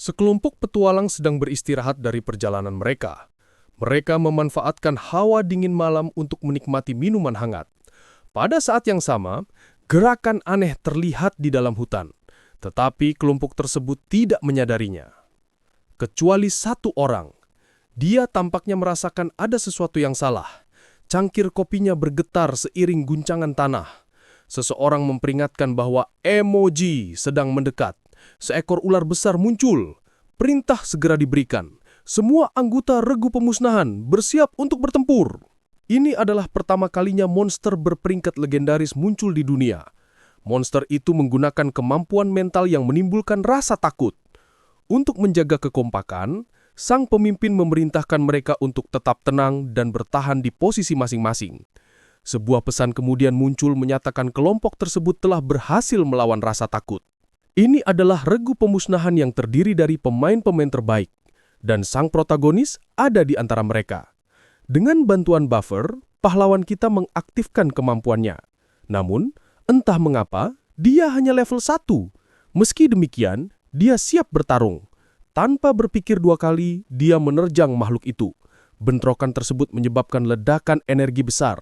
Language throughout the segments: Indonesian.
Sekelompok petualang sedang beristirahat dari perjalanan mereka. Mereka memanfaatkan hawa dingin malam untuk menikmati minuman hangat. Pada saat yang sama, gerakan aneh terlihat di dalam hutan, tetapi kelompok tersebut tidak menyadarinya. Kecuali satu orang. Dia tampaknya merasakan ada sesuatu yang salah. Cangkir kopinya bergetar seiring guncangan tanah. Seseorang memperingatkan bahwa emoji sedang mendekat. Seekor ular besar muncul. Perintah segera diberikan. Semua anggota regu pemusnahan bersiap untuk bertempur. Ini adalah pertama kalinya monster berperingkat legendaris muncul di dunia. Monster itu menggunakan kemampuan mental yang menimbulkan rasa takut. Untuk menjaga kekompakan, sang pemimpin memerintahkan mereka untuk tetap tenang dan bertahan di posisi masing-masing. Sebuah pesan kemudian muncul menyatakan kelompok tersebut telah berhasil melawan rasa takut. Ini adalah regu pemusnahan yang terdiri dari pemain-pemain terbaik, dan sang protagonis ada di antara mereka. Dengan bantuan buffer, pahlawan kita mengaktifkan kemampuannya. Namun, entah mengapa, dia hanya level 1. Meski demikian, dia siap bertarung. Tanpa berpikir dua kali, dia menerjang makhluk itu. Bentrokan tersebut menyebabkan ledakan energi besar.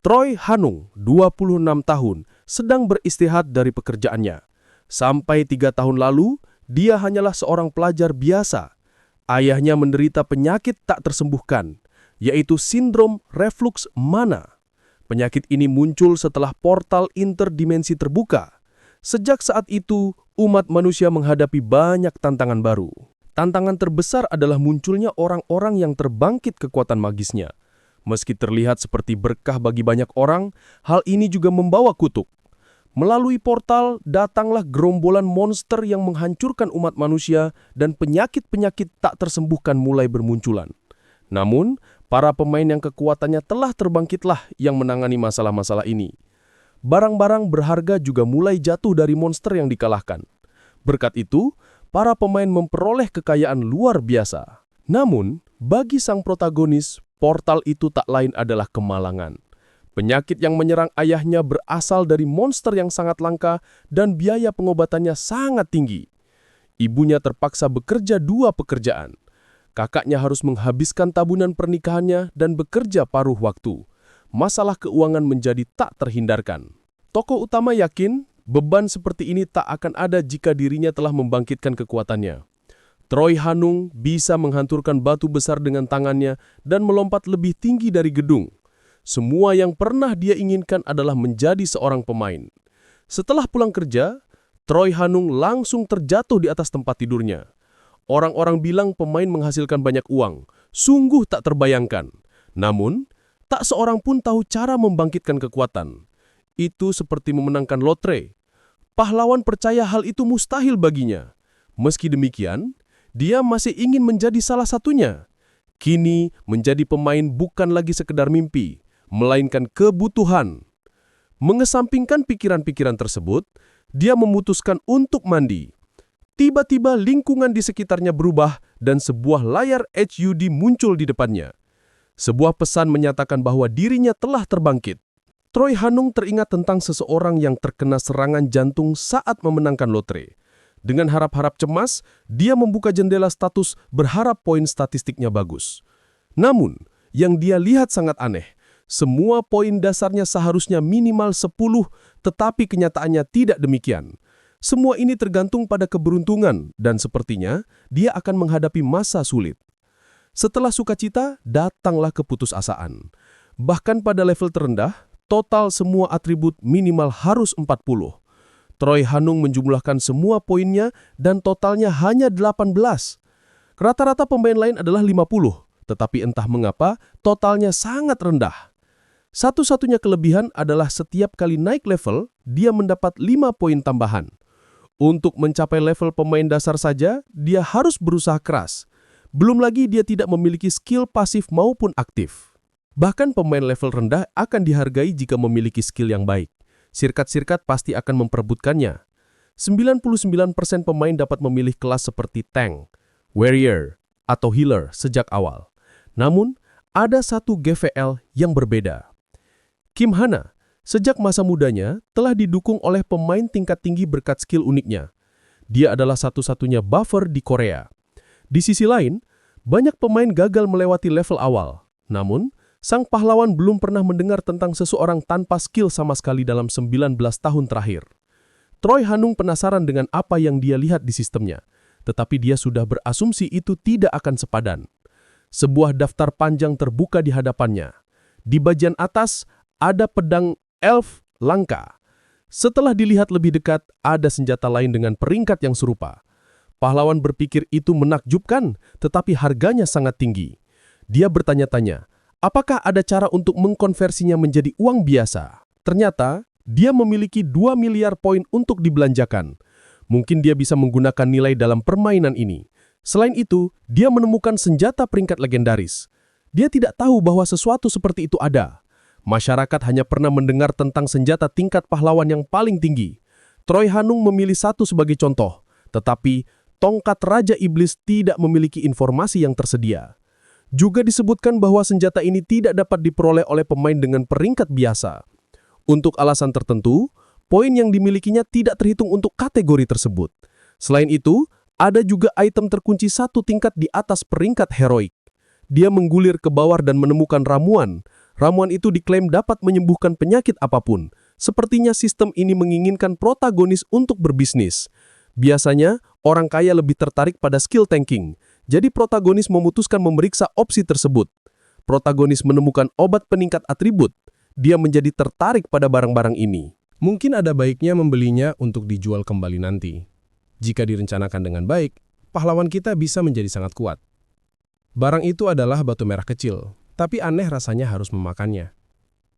Troy Hanung, 26 tahun, sedang beristirahat dari pekerjaannya. Sampai 3 tahun lalu, dia hanyalah seorang pelajar biasa. Ayahnya menderita penyakit tak tersembuhkan, yaitu sindrom reflux mana. Penyakit ini muncul setelah portal interdimensi terbuka. Sejak saat itu, umat manusia menghadapi banyak tantangan baru. Tantangan terbesar adalah munculnya orang-orang yang terbangkit kekuatan magisnya. Meski terlihat seperti berkah bagi banyak orang, hal ini juga membawa kutuk. Melalui portal, datanglah gerombolan monster yang menghancurkan umat manusia dan penyakit-penyakit tak tersembuhkan mulai bermunculan. Namun, para pemain yang kekuatannya telah terbangkitlah yang menangani masalah-masalah ini. Barang-barang berharga juga mulai jatuh dari monster yang dikalahkan. Berkat itu, para pemain memperoleh kekayaan luar biasa. Namun, bagi sang protagonis, portal itu tak lain adalah kemalangan. Penyakit yang menyerang ayahnya berasal dari monster yang sangat langka dan biaya pengobatannya sangat tinggi. Ibunya terpaksa bekerja 2 pekerjaan. Kakaknya harus menghabiskan tabungan pernikahannya dan bekerja paruh waktu. Masalah keuangan menjadi tak terhindarkan. Tokoh utama yakin beban seperti ini tak akan ada jika dirinya telah membangkitkan kekuatannya. Troy Hanung bisa menghancurkan batu besar dengan tangannya dan melompat lebih tinggi dari gedung. Semua yang pernah dia inginkan adalah menjadi seorang pemain. Setelah pulang kerja, Troy Hanung langsung terjatuh di atas tempat tidurnya. Orang-orang bilang pemain menghasilkan banyak uang. Sungguh tak terbayangkan. Namun, tak seorang pun tahu cara membangkitkan kekuatan. Itu seperti memenangkan lotre. Pahlawan percaya hal itu mustahil baginya. Meski demikian, dia masih ingin menjadi salah satunya. Kini, menjadi pemain bukan lagi sekedar mimpi, melainkan kebutuhan. Mengesampingkan pikiran-pikiran tersebut, dia memutuskan untuk mandi. Tiba-tiba lingkungan di sekitarnya berubah dan sebuah layar HUD muncul di depannya. Sebuah pesan menyatakan bahwa dirinya telah terbangkit. Troy Hanung teringat tentang seseorang yang terkena serangan jantung saat memenangkan lotre. Dengan harap-harap cemas, dia membuka jendela status berharap poin statistiknya bagus. Namun, yang dia lihat sangat aneh. Semua poin dasarnya seharusnya minimal 10, tetapi kenyataannya tidak demikian. Semua ini tergantung pada keberuntungan dan sepertinya dia akan menghadapi masa sulit. Setelah sukacita, datanglah keputusasaan. Bahkan pada level terendah, total semua atribut minimal harus 40. Troy Hanung menjumlahkan semua poinnya dan totalnya hanya 18. Rata-rata pemain lain adalah 50, tetapi entah mengapa totalnya sangat rendah. Satu-satunya kelebihan adalah setiap kali naik level, dia mendapat 5 poin tambahan. Untuk mencapai level pemain dasar saja, dia harus berusaha keras. Belum lagi dia tidak memiliki skill pasif maupun aktif. Bahkan pemain level rendah akan dihargai jika memiliki skill yang baik. Sirkat-sirkat pasti akan memperebutkannya. 99% pemain dapat memilih kelas seperti tank, warrior, atau healer sejak awal. Namun, ada satu GVL yang berbeda. Kim Hana, sejak masa mudanya, telah didukung oleh pemain tingkat tinggi berkat skill uniknya. Dia adalah satu-satunya buffer di Korea. Di sisi lain, banyak pemain gagal melewati level awal. Namun, sang pahlawan belum pernah mendengar tentang seseorang tanpa skill sama sekali dalam 19 tahun terakhir. Choi Han-ung penasaran dengan apa yang dia lihat di sistemnya, tetapi dia sudah berasumsi itu tidak akan sepadan. Sebuah daftar panjang terbuka di hadapannya. Di bagian atas, ada pedang elf langka. Setelah dilihat lebih dekat, ada senjata lain dengan peringkat yang serupa. Pahlawan berpikir itu menakjubkan, tetapi harganya sangat tinggi. Dia bertanya-tanya, apakah ada cara untuk mengkonversinya menjadi uang biasa? Ternyata, dia memiliki 2 miliar poin untuk dibelanjakan. Mungkin dia bisa menggunakan nilai dalam permainan ini. Selain itu, dia menemukan senjata peringkat legendaris. Dia tidak tahu bahwa sesuatu seperti itu ada. Masyarakat hanya pernah mendengar tentang senjata tingkat pahlawan yang paling tinggi. Choi Han-ung memilih satu sebagai contoh, tetapi tongkat Raja Iblis tidak memiliki informasi yang tersedia. Juga disebutkan bahwa senjata ini tidak dapat diperoleh oleh pemain dengan peringkat biasa. Untuk alasan tertentu, poin yang dimilikinya tidak terhitung untuk kategori tersebut. Selain itu, ada juga item terkunci satu tingkat di atas peringkat heroik. Dia menggulir ke bawah dan menemukan ramuan. Ramuan itu diklaim dapat menyembuhkan penyakit apapun. Sepertinya sistem ini menginginkan protagonis untuk berbisnis. Biasanya, orang kaya lebih tertarik pada skill tanking. Jadi protagonis memutuskan memeriksa opsi tersebut. Protagonis menemukan obat peningkat atribut. Dia menjadi tertarik pada barang-barang ini. Mungkin ada baiknya membelinya untuk dijual kembali nanti. Jika direncanakan dengan baik, pahlawan kita bisa menjadi sangat kuat. Barang itu adalah batu merah kecil, tapi aneh rasanya harus memakannya.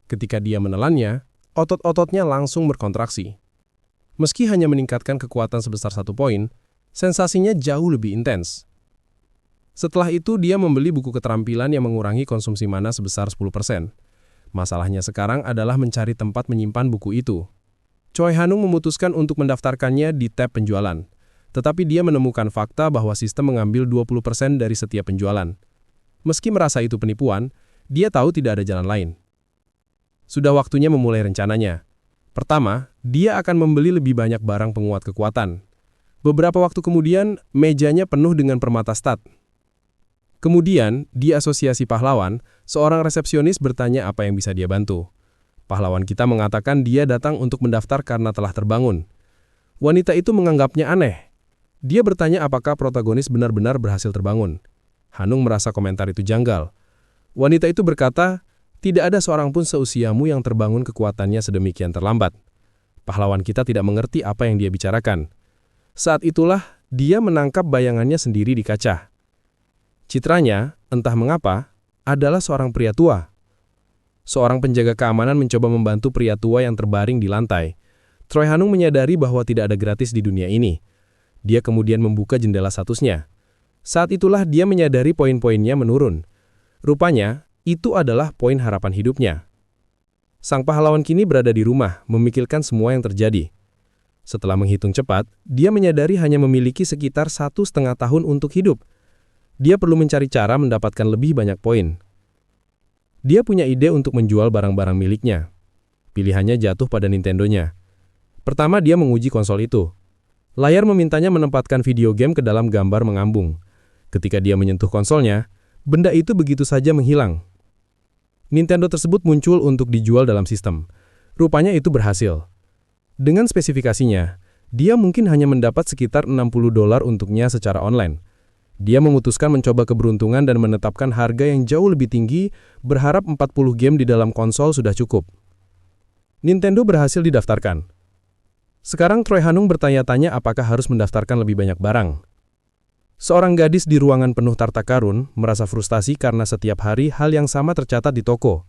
Ketika dia menelannya, otot-ototnya langsung berkontraksi. Meski hanya meningkatkan kekuatan sebesar 1 poin, sensasinya jauh lebih intens. Setelah itu, dia membeli buku keterampilan yang mengurangi konsumsi mana sebesar 10%. Masalahnya sekarang adalah mencari tempat menyimpan buku itu. Choi Han-ung memutuskan untuk mendaftarkannya di tab penjualan. Tetapi dia menemukan fakta bahwa sistem mengambil 20% dari setiap penjualan. Meski merasa itu penipuan, dia tahu tidak ada jalan lain. Sudah waktunya memulai rencananya. Pertama, dia akan membeli lebih banyak barang penguat kekuatan. Beberapa waktu kemudian, mejanya penuh dengan permata stat. Kemudian, di asosiasi pahlawan, seorang resepsionis bertanya apa yang bisa dia bantu. Pahlawan kita mengatakan dia datang untuk mendaftar karena telah terbangun. Wanita itu menganggapnya aneh. Dia bertanya apakah protagonis benar-benar berhasil terbangun. Han-ung merasa komentar itu janggal. Wanita itu berkata, tidak ada seorang pun seusiamu yang terbangun kekuatannya sedemikian terlambat. Pahlawan kita tidak mengerti apa yang dia bicarakan. Saat itulah, dia menangkap bayangannya sendiri di kaca. Citranya, entah mengapa, adalah seorang pria tua. Seorang penjaga keamanan mencoba membantu pria tua yang terbaring di lantai. Choi Han-ung menyadari bahwa tidak ada gratis di dunia ini. Dia kemudian membuka jendela statusnya. Saat itulah dia menyadari poin-poinnya menurun. Rupanya, itu adalah poin harapan hidupnya. Sang pahlawan kini berada di rumah, memikirkan semua yang terjadi. Setelah menghitung cepat, dia menyadari hanya memiliki sekitar 1,5 tahun untuk hidup. Dia perlu mencari cara mendapatkan lebih banyak poin. Dia punya ide untuk menjual barang-barang miliknya. Pilihannya jatuh pada Nintendo-nya. Pertama, dia menguji konsol itu. Layar memintanya menempatkan video game ke dalam gambar mengambung. Ketika dia menyentuh konsolnya, benda itu begitu saja menghilang. Nintendo tersebut muncul untuk dijual dalam sistem. Rupanya itu berhasil. Dengan spesifikasinya, dia mungkin hanya mendapat sekitar $60 untuknya secara online. Dia memutuskan mencoba keberuntungan dan menetapkan harga yang jauh lebih tinggi, berharap 40 game di dalam konsol sudah cukup. Nintendo berhasil didaftarkan. Sekarang Choi Han-ung bertanya-tanya apakah harus mendaftarkan lebih banyak barang. Seorang gadis di ruangan penuh harta karun merasa frustasi karena setiap hari hal yang sama tercatat di toko.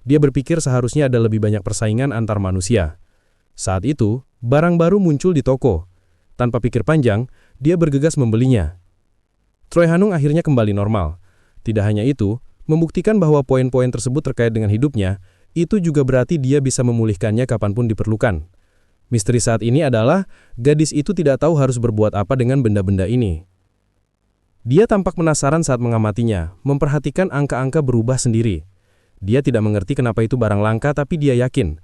Dia berpikir seharusnya ada lebih banyak persaingan antar manusia. Saat itu, barang baru muncul di toko. Tanpa pikir panjang, dia bergegas membelinya. Choi Han-ung akhirnya kembali normal. Tidak hanya itu, membuktikan bahwa poin-poin tersebut terkait dengan hidupnya, itu juga berarti dia bisa memulihkannya kapanpun diperlukan. Misteri saat ini adalah, gadis itu tidak tahu harus berbuat apa dengan benda-benda ini. Dia tampak penasaran saat mengamatinya, memperhatikan angka-angka berubah sendiri. Dia tidak mengerti kenapa itu barang langka, tapi dia yakin.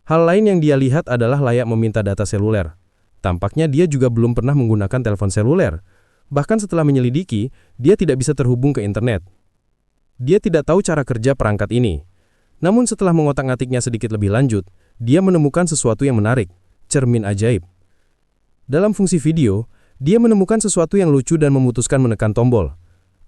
Hal lain yang dia lihat adalah layak meminta data seluler. Tampaknya dia juga belum pernah menggunakan telepon seluler. Bahkan setelah menyelidiki, dia tidak bisa terhubung ke internet. Dia tidak tahu cara kerja perangkat ini. Namun setelah mengotak-atiknya sedikit lebih lanjut, dia menemukan sesuatu yang menarik, cermin ajaib. Dalam fungsi video, dia menemukan sesuatu yang lucu dan memutuskan menekan tombol.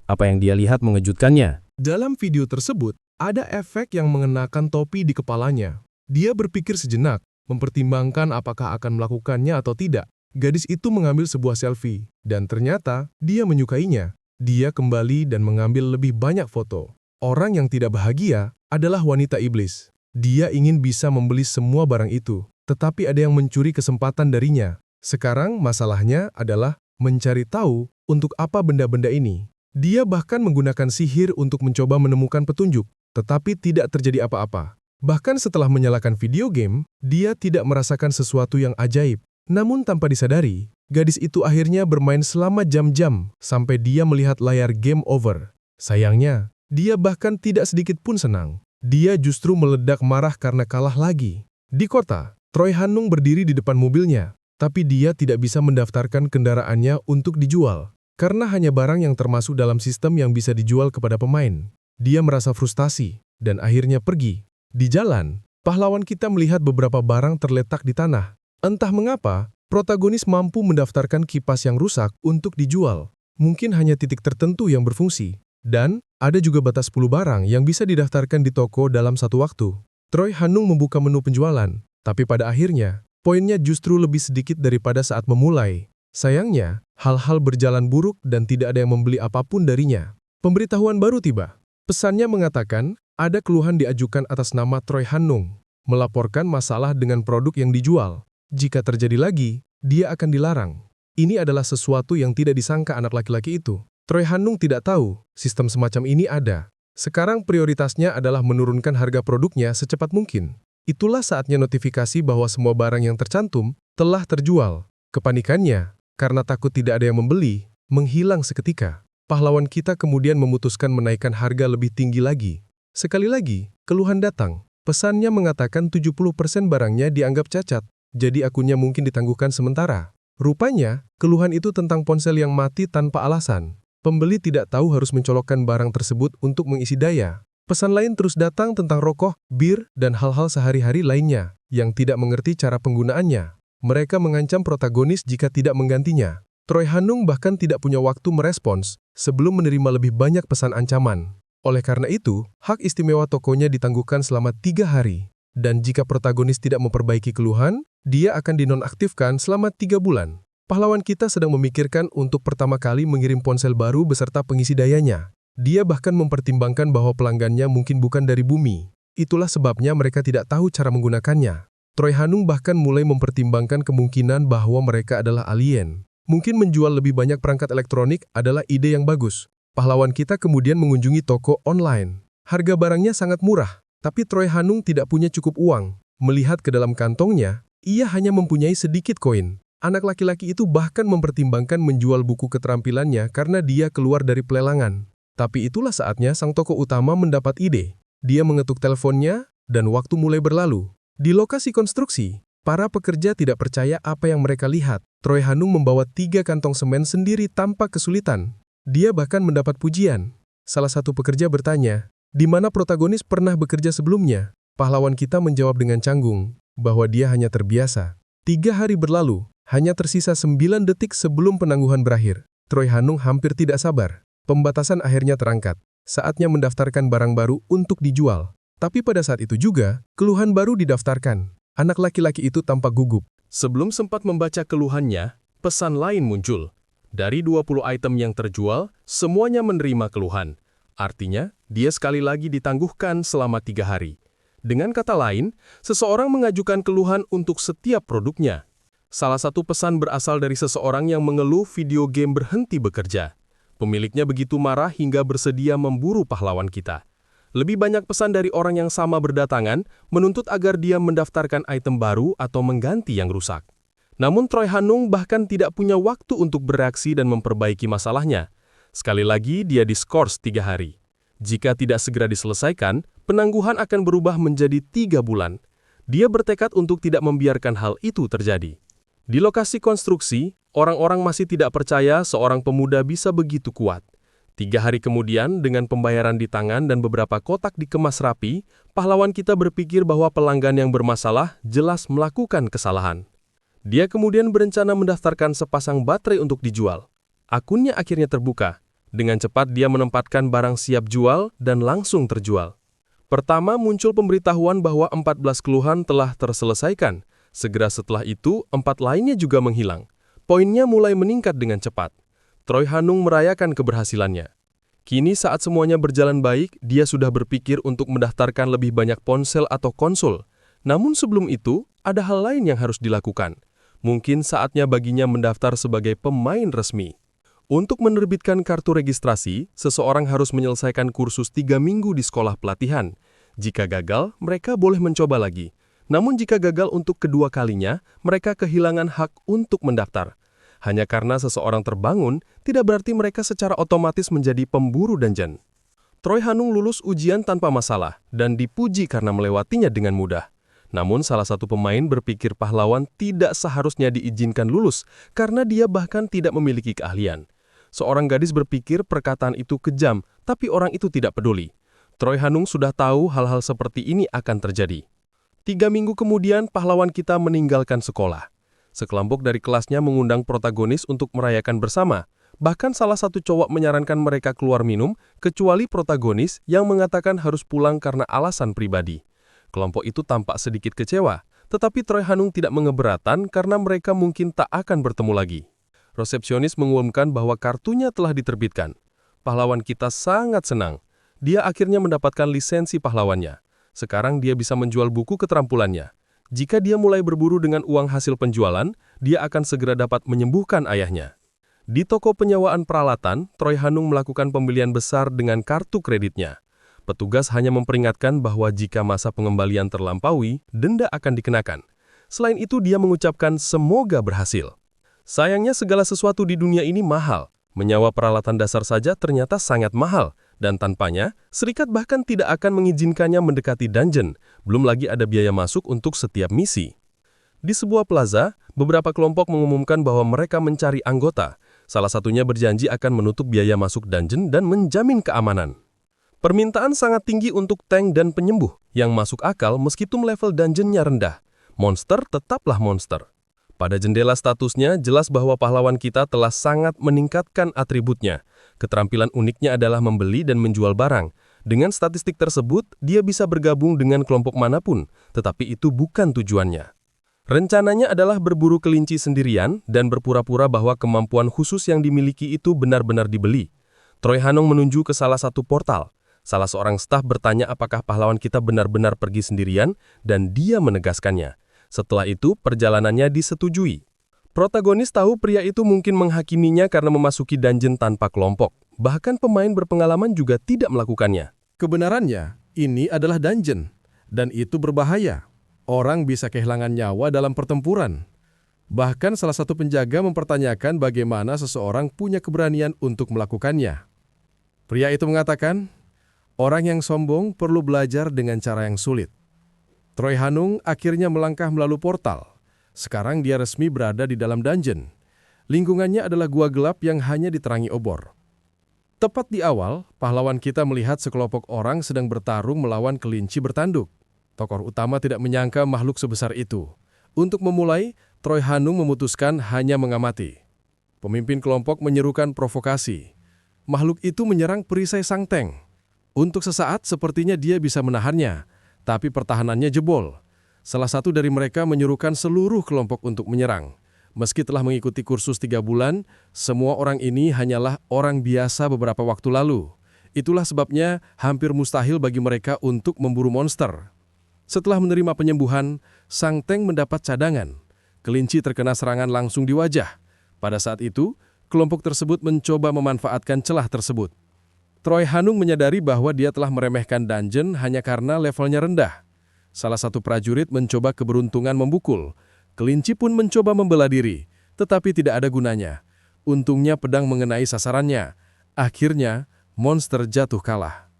Apa yang dia lihat mengejutkannya. Dalam video tersebut, ada efek yang mengenakan topi di kepalanya. Dia berpikir sejenak, mempertimbangkan apakah akan melakukannya atau tidak. Gadis itu mengambil sebuah selfie, dan ternyata dia menyukainya. Dia kembali dan mengambil lebih banyak foto. Orang yang tidak bahagia adalah wanita iblis. Dia ingin bisa membeli semua barang itu, tetapi ada yang mencuri kesempatan darinya. Sekarang masalahnya adalah mencari tahu untuk apa benda-benda ini. Dia bahkan menggunakan sihir untuk mencoba menemukan petunjuk, tetapi tidak terjadi apa-apa. Bahkan setelah menyalakan video game, dia tidak merasakan sesuatu yang ajaib. Namun tanpa disadari, gadis itu akhirnya bermain selama jam-jam sampai dia melihat layar game over. Sayangnya, dia bahkan tidak sedikit pun senang. Dia justru meledak marah karena kalah lagi. Di kota, Troy Hanung berdiri di depan mobilnya, tapi dia tidak bisa mendaftarkan kendaraannya untuk dijual, karena hanya barang yang termasuk dalam sistem yang bisa dijual kepada pemain. Dia merasa frustasi, dan akhirnya pergi. Di jalan, pahlawan kita melihat beberapa barang terletak di tanah. Entah mengapa, protagonis mampu mendaftarkan kipas yang rusak untuk dijual. Mungkin hanya titik tertentu yang berfungsi. Dan, ada juga batas 10 barang yang bisa didaftarkan di toko dalam satu waktu. Troy Hanung membuka menu penjualan, tapi pada akhirnya, poinnya justru lebih sedikit daripada saat memulai. Sayangnya, hal-hal berjalan buruk dan tidak ada yang membeli apapun darinya. Pemberitahuan baru tiba. Pesannya mengatakan, ada keluhan diajukan atas nama Troy Hanung, melaporkan masalah dengan produk yang dijual. Jika terjadi lagi, dia akan dilarang. Ini adalah sesuatu yang tidak disangka anak laki-laki itu. Troy Hanung tidak tahu, sistem semacam ini ada. Sekarang prioritasnya adalah menurunkan harga produknya secepat mungkin. Itulah saatnya notifikasi bahwa semua barang yang tercantum telah terjual. Kepanikannya, karena takut tidak ada yang membeli, menghilang seketika. Pahlawan kita kemudian memutuskan menaikkan harga lebih tinggi lagi. Sekali lagi, keluhan datang. Pesannya mengatakan 70% barangnya dianggap cacat. Jadi akunnya mungkin ditangguhkan sementara. Rupanya, keluhan itu tentang ponsel yang mati tanpa alasan. Pembeli tidak tahu harus mencolokkan barang tersebut untuk mengisi daya. Pesan lain terus datang tentang rokok, bir, dan hal-hal sehari-hari lainnya yang tidak mengerti cara penggunaannya. Mereka mengancam protagonis jika tidak menggantinya. Troy Hanung bahkan tidak punya waktu merespons sebelum menerima lebih banyak pesan ancaman. Oleh karena itu, hak istimewa tokonya ditangguhkan selama 3 hari. Dan jika protagonis tidak memperbaiki keluhan, dia akan dinonaktifkan selama 3 bulan. Pahlawan kita sedang memikirkan untuk pertama kali mengirim ponsel baru beserta pengisi dayanya. Dia bahkan mempertimbangkan bahwa pelanggannya mungkin bukan dari bumi. Itulah sebabnya mereka tidak tahu cara menggunakannya. Troy Hanung bahkan mulai mempertimbangkan kemungkinan bahwa mereka adalah alien. Mungkin menjual lebih banyak perangkat elektronik adalah ide yang bagus. Pahlawan kita kemudian mengunjungi toko online. Harga barangnya sangat murah. Tapi Troy Hanung tidak punya cukup uang. Melihat ke dalam kantongnya, ia hanya mempunyai sedikit koin. Anak laki-laki itu bahkan mempertimbangkan menjual buku keterampilannya karena dia keluar dari pelelangan. Tapi itulah saatnya sang tokoh utama mendapat ide. Dia mengetuk teleponnya, dan waktu mulai berlalu. Di lokasi konstruksi, para pekerja tidak percaya apa yang mereka lihat. Troy Hanung membawa 3 kantong semen sendiri tanpa kesulitan. Dia bahkan mendapat pujian. Salah satu pekerja bertanya, di mana protagonis pernah bekerja sebelumnya? Pahlawan kita menjawab dengan canggung, bahwa dia hanya terbiasa. 3 hari berlalu, hanya tersisa 9 detik sebelum penangguhan berakhir. Troy Hanung hampir tidak sabar. Pembatasan akhirnya terangkat. Saatnya mendaftarkan barang baru untuk dijual. Tapi pada saat itu juga, keluhan baru didaftarkan. Anak laki-laki itu tampak gugup. Sebelum sempat membaca keluhannya, pesan lain muncul. Dari 20 item yang terjual, semuanya menerima keluhan. Artinya, dia sekali lagi ditangguhkan selama 3 hari. Dengan kata lain, seseorang mengajukan keluhan untuk setiap produknya. Salah satu pesan berasal dari seseorang yang mengeluh video game berhenti bekerja. Pemiliknya begitu marah hingga bersedia memburu pahlawan kita. Lebih banyak pesan dari orang yang sama berdatangan, menuntut agar dia mendaftarkan item baru atau mengganti yang rusak. Namun Troy Hanung bahkan tidak punya waktu untuk bereaksi dan memperbaiki masalahnya. Sekali lagi, dia diskors 3 hari. Jika tidak segera diselesaikan, penangguhan akan berubah menjadi 3 bulan. Dia bertekad untuk tidak membiarkan hal itu terjadi. Di lokasi konstruksi, orang-orang masih tidak percaya seorang pemuda bisa begitu kuat. 3 hari kemudian, dengan pembayaran di tangan dan beberapa kotak dikemas rapi, pahlawan kita berpikir bahwa pelanggan yang bermasalah jelas melakukan kesalahan. Dia kemudian berencana mendaftarkan sepasang baterai untuk dijual. Akunnya akhirnya terbuka. Dengan cepat dia menempatkan barang siap jual dan langsung terjual. Pertama muncul pemberitahuan bahwa 14 keluhan telah terselesaikan. Segera setelah itu, 4 lainnya juga menghilang. Poinnya mulai meningkat dengan cepat. Troy Hanung merayakan keberhasilannya. Kini saat semuanya berjalan baik, dia sudah berpikir untuk mendaftarkan lebih banyak ponsel atau konsul. Namun sebelum itu, ada hal lain yang harus dilakukan. Mungkin saatnya baginya mendaftar sebagai pemain resmi. Untuk menerbitkan kartu registrasi, seseorang harus menyelesaikan kursus 3 minggu di sekolah pelatihan. Jika gagal, mereka boleh mencoba lagi. Namun jika gagal untuk kedua kalinya, mereka kehilangan hak untuk mendaftar. Hanya karena seseorang terbangun, tidak berarti mereka secara otomatis menjadi pemburu dungeon. Troy Hanung lulus ujian tanpa masalah, dan dipuji karena melewatinya dengan mudah. Namun salah satu pemain berpikir pahlawan tidak seharusnya diizinkan lulus, karena dia bahkan tidak memiliki keahlian. Seorang gadis berpikir perkataan itu kejam, tapi orang itu tidak peduli. Troy Hanung sudah tahu hal-hal seperti ini akan terjadi. 3 minggu kemudian, pahlawan kita meninggalkan sekolah. Sekelompok dari kelasnya mengundang protagonis untuk merayakan bersama. Bahkan salah satu cowok menyarankan mereka keluar minum, kecuali protagonis yang mengatakan harus pulang karena alasan pribadi. Kelompok itu tampak sedikit kecewa, tetapi Troy Hanung tidak mengeberatan karena mereka mungkin tak akan bertemu lagi. Resepsionis mengumumkan bahwa kartunya telah diterbitkan. Pahlawan kita sangat senang. Dia akhirnya mendapatkan lisensi pahlawannya. Sekarang dia bisa menjual buku keterampilannya. Jika dia mulai berburu dengan uang hasil penjualan, dia akan segera dapat menyembuhkan ayahnya. Di toko penyewaan peralatan, Troy Hanung melakukan pembelian besar dengan kartu kreditnya. Petugas hanya memperingatkan bahwa jika masa pengembalian terlampaui, denda akan dikenakan. Selain itu, dia mengucapkan semoga berhasil. Sayangnya segala sesuatu di dunia ini mahal. Menyewa peralatan dasar saja ternyata sangat mahal. Dan tanpanya, serikat bahkan tidak akan mengizinkannya mendekati dungeon, belum lagi ada biaya masuk untuk setiap misi. Di sebuah plaza, beberapa kelompok mengumumkan bahwa mereka mencari anggota. Salah satunya berjanji akan menutup biaya masuk dungeon dan menjamin keamanan. Permintaan sangat tinggi untuk tank dan penyembuh, yang masuk akal meskipun level dungeonnya rendah. Monster tetaplah monster. Pada jendela statusnya, jelas bahwa pahlawan kita telah sangat meningkatkan atributnya. Keterampilan uniknya adalah membeli dan menjual barang. Dengan statistik tersebut, dia bisa bergabung dengan kelompok manapun, tetapi itu bukan tujuannya. Rencananya adalah berburu kelinci sendirian dan berpura-pura bahwa kemampuan khusus yang dimiliki itu benar-benar dibeli. Troy Hanung menuju ke salah satu portal. Salah seorang staf bertanya apakah pahlawan kita benar-benar pergi sendirian, dan dia menegaskannya. Setelah itu, perjalanannya disetujui. Protagonis tahu pria itu mungkin menghakiminya karena memasuki dungeon tanpa kelompok. Bahkan pemain berpengalaman juga tidak melakukannya. Kebenarannya, ini adalah dungeon, dan itu berbahaya. Orang bisa kehilangan nyawa dalam pertempuran. Bahkan salah satu penjaga mempertanyakan bagaimana seseorang punya keberanian untuk melakukannya. Pria itu mengatakan, orang yang sombong perlu belajar dengan cara yang sulit. Troy Hanung akhirnya melangkah melalui portal. Sekarang dia resmi berada di dalam dungeon. Lingkungannya adalah gua gelap yang hanya diterangi obor. Tepat di awal, pahlawan kita melihat sekelompok orang sedang bertarung melawan kelinci bertanduk. Tokoh utama tidak menyangka makhluk sebesar itu. Untuk memulai, Troy Hanung memutuskan hanya mengamati. Pemimpin kelompok menyerukan provokasi. Makhluk itu menyerang perisai sang tank. Untuk sesaat sepertinya dia bisa menahannya, tapi pertahanannya jebol. Salah satu dari mereka menyuruhkan seluruh kelompok untuk menyerang. Meski telah mengikuti kursus 3 bulan, semua orang ini hanyalah orang biasa beberapa waktu lalu. Itulah sebabnya hampir mustahil bagi mereka untuk memburu monster. Setelah menerima penyembuhan, sang tank mendapat cadangan. Kelinci terkena serangan langsung di wajah. Pada saat itu, kelompok tersebut mencoba memanfaatkan celah tersebut. Troy Hanung menyadari bahwa dia telah meremehkan dungeon hanya karena levelnya rendah. Salah satu prajurit mencoba keberuntungan membukul. Kelinci pun mencoba membela diri, tetapi tidak ada gunanya. Untungnya pedang mengenai sasarannya. Akhirnya, monster jatuh kalah.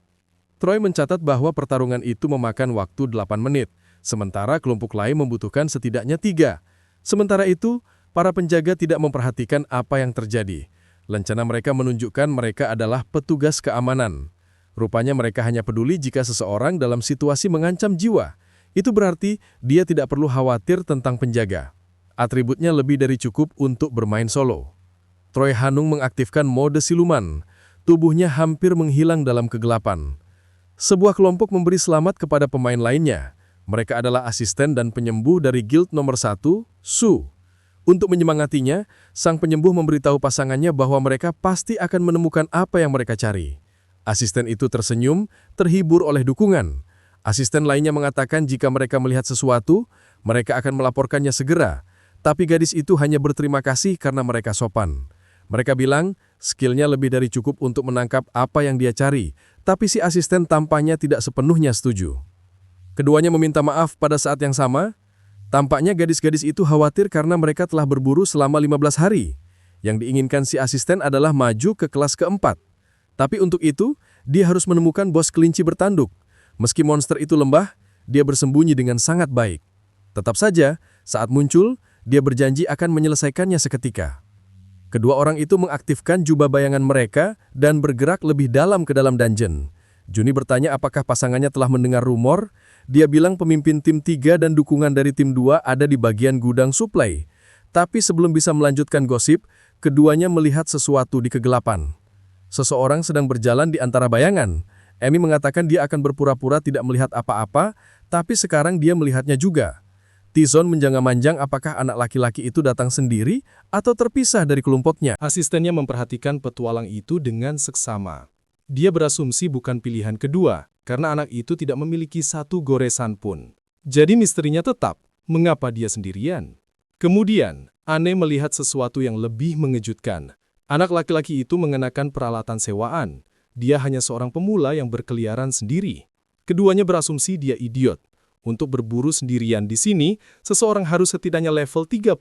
Troy mencatat bahwa pertarungan itu memakan waktu 8 menit, sementara kelompok lain membutuhkan setidaknya 3. Sementara itu, Para penjaga tidak memperhatikan apa yang terjadi. Lencana mereka menunjukkan mereka adalah petugas keamanan. Rupanya mereka hanya peduli jika seseorang dalam situasi mengancam jiwa. Itu berarti dia tidak perlu khawatir tentang penjaga. Atributnya lebih dari cukup untuk bermain solo. Troy Hanung mengaktifkan mode siluman. Tubuhnya hampir menghilang dalam kegelapan. Sebuah kelompok memberi selamat kepada pemain lainnya. Mereka adalah asisten dan penyembuh dari guild nomor 1, Su. Untuk menyemangatinya, sang penyembuh memberitahu pasangannya bahwa mereka pasti akan menemukan apa yang mereka cari. Asisten itu tersenyum, terhibur oleh dukungan. Asisten lainnya mengatakan jika mereka melihat sesuatu, mereka akan melaporkannya segera. Tapi gadis itu hanya berterima kasih karena mereka sopan. Mereka bilang, skillnya lebih dari cukup untuk menangkap apa yang dia cari, tapi si asisten tampaknya tidak sepenuhnya setuju. Keduanya meminta maaf pada saat yang sama. Tampaknya gadis-gadis itu khawatir karena mereka telah berburu selama 15 hari. Yang diinginkan si asisten adalah maju ke kelas keempat. Tapi untuk itu, dia harus menemukan bos kelinci bertanduk. Meski monster itu lembah, dia bersembunyi dengan sangat baik. Tetap saja, saat muncul, dia berjanji akan menyelesaikannya seketika. Kedua orang itu mengaktifkan jubah bayangan mereka dan bergerak lebih dalam ke dalam dungeon. Juni bertanya apakah pasangannya telah mendengar rumor. Dia bilang pemimpin tim 3 dan dukungan dari tim 2 ada di bagian gudang suplai. Tapi sebelum bisa melanjutkan gosip, keduanya melihat sesuatu di kegelapan. Seseorang sedang berjalan di antara bayangan. Amy mengatakan dia akan berpura-pura tidak melihat apa-apa, tapi sekarang dia melihatnya juga. Tizon menjanga-manjang apakah anak laki-laki itu datang sendiri atau terpisah dari kelompoknya. Asistennya memperhatikan petualang itu dengan seksama. Dia berasumsi bukan pilihan kedua, karena anak itu tidak memiliki satu goresan pun. Jadi misterinya tetap, mengapa dia sendirian? Kemudian, Anne melihat sesuatu yang lebih mengejutkan. Anak laki-laki itu mengenakan peralatan sewaan. Dia hanya seorang pemula yang berkeliaran sendiri. Keduanya berasumsi dia idiot. Untuk berburu sendirian di sini, seseorang harus setidaknya level 35.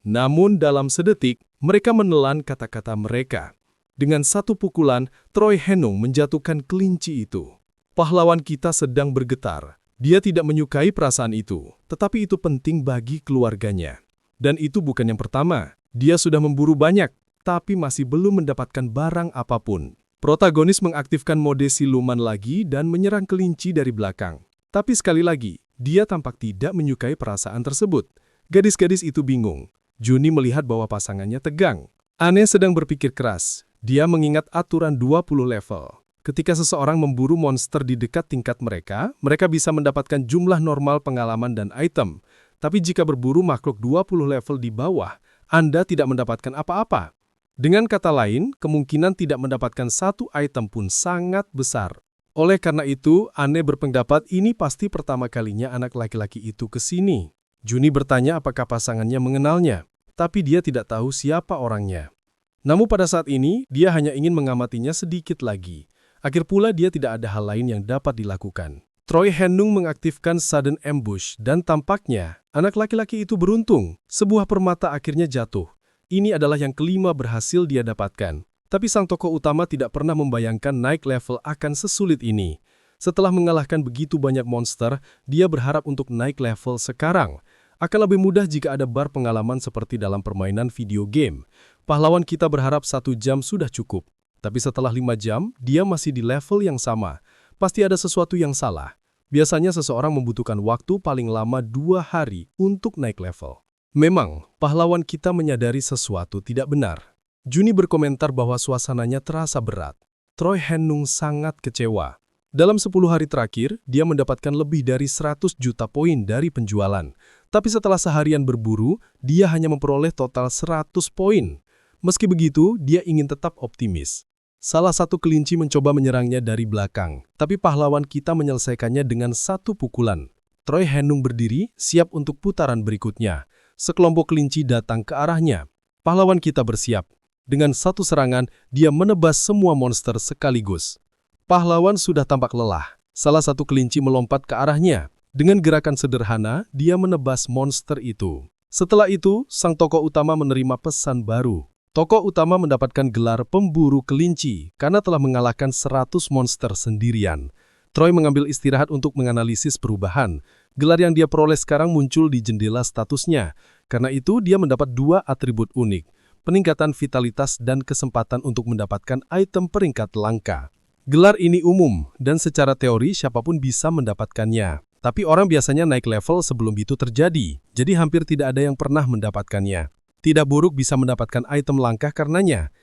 Namun dalam sedetik, mereka menelan kata-kata mereka. Dengan satu pukulan, Troy Hanung menjatuhkan kelinci itu. Pahlawan kita sedang bergetar. Dia tidak menyukai perasaan itu, tetapi itu penting bagi keluarganya. Dan itu bukan yang pertama. Dia sudah memburu banyak, tapi masih belum mendapatkan barang apapun. Protagonis mengaktifkan mode siluman lagi dan menyerang kelinci dari belakang. Tapi sekali lagi, dia tampak tidak menyukai perasaan tersebut. Gadis-gadis itu bingung. Juni melihat bahwa pasangannya tegang. Anne sedang berpikir keras. Dia mengingat aturan 20 level. Ketika seseorang memburu monster di dekat tingkat mereka, mereka bisa mendapatkan jumlah normal pengalaman dan item. Tapi jika berburu makhluk 20 level di bawah, Anda tidak mendapatkan apa-apa. Dengan kata lain, kemungkinan tidak mendapatkan satu item pun sangat besar. Oleh karena itu, Anne berpendapat ini pasti pertama kalinya anak laki-laki itu ke sini. Juni bertanya apakah pasangannya mengenalnya, tapi dia tidak tahu siapa orangnya. Namun pada saat ini, dia hanya ingin mengamatinya sedikit lagi. Akhir pula dia tidak ada hal lain yang dapat dilakukan. Troy Hanung mengaktifkan sudden ambush dan tampaknya anak laki-laki itu beruntung. Sebuah permata akhirnya jatuh. Ini adalah yang kelima berhasil dia dapatkan. Tapi sang tokoh utama tidak pernah membayangkan naik level akan sesulit ini. Setelah mengalahkan begitu banyak monster, dia berharap untuk naik level sekarang. Akan lebih mudah jika ada bar pengalaman seperti dalam permainan video game. Pahlawan kita berharap 1 jam sudah cukup. Tapi setelah 5 jam, dia masih di level yang sama. Pasti ada sesuatu yang salah. Biasanya seseorang membutuhkan waktu paling lama 2 hari untuk naik level. Memang, pahlawan kita menyadari sesuatu tidak benar. Juni berkomentar bahwa suasananya terasa berat. Troy Hanung sangat kecewa. Dalam 10 hari terakhir, dia mendapatkan lebih dari 100 juta poin dari penjualan. Tapi setelah seharian berburu, dia hanya memperoleh total 100 poin. Meski begitu, dia ingin tetap optimis. Salah satu kelinci mencoba menyerangnya dari belakang, tapi pahlawan kita menyelesaikannya dengan 1 pukulan. Troy Hanung berdiri, siap untuk putaran berikutnya. Sekelompok kelinci datang ke arahnya. Pahlawan kita bersiap. Dengan 1 serangan, dia menebas semua monster sekaligus. Pahlawan sudah tampak lelah. Salah satu kelinci melompat ke arahnya. Dengan gerakan sederhana, dia menebas monster itu. Setelah itu, sang tokoh utama menerima pesan baru. Tokoh utama mendapatkan gelar pemburu kelinci karena telah mengalahkan 100 monster sendirian. Troy mengambil istirahat untuk menganalisis perubahan. Gelar yang dia peroleh sekarang muncul di jendela statusnya. Karena itu, dia mendapat 2 atribut unik, peningkatan vitalitas dan kesempatan untuk mendapatkan item peringkat langka. Gelar ini umum, dan secara teori siapapun bisa mendapatkannya. Tapi orang biasanya naik level sebelum itu terjadi, jadi hampir tidak ada yang pernah mendapatkannya. Tidak buruk bisa mendapatkan item langka karenanya.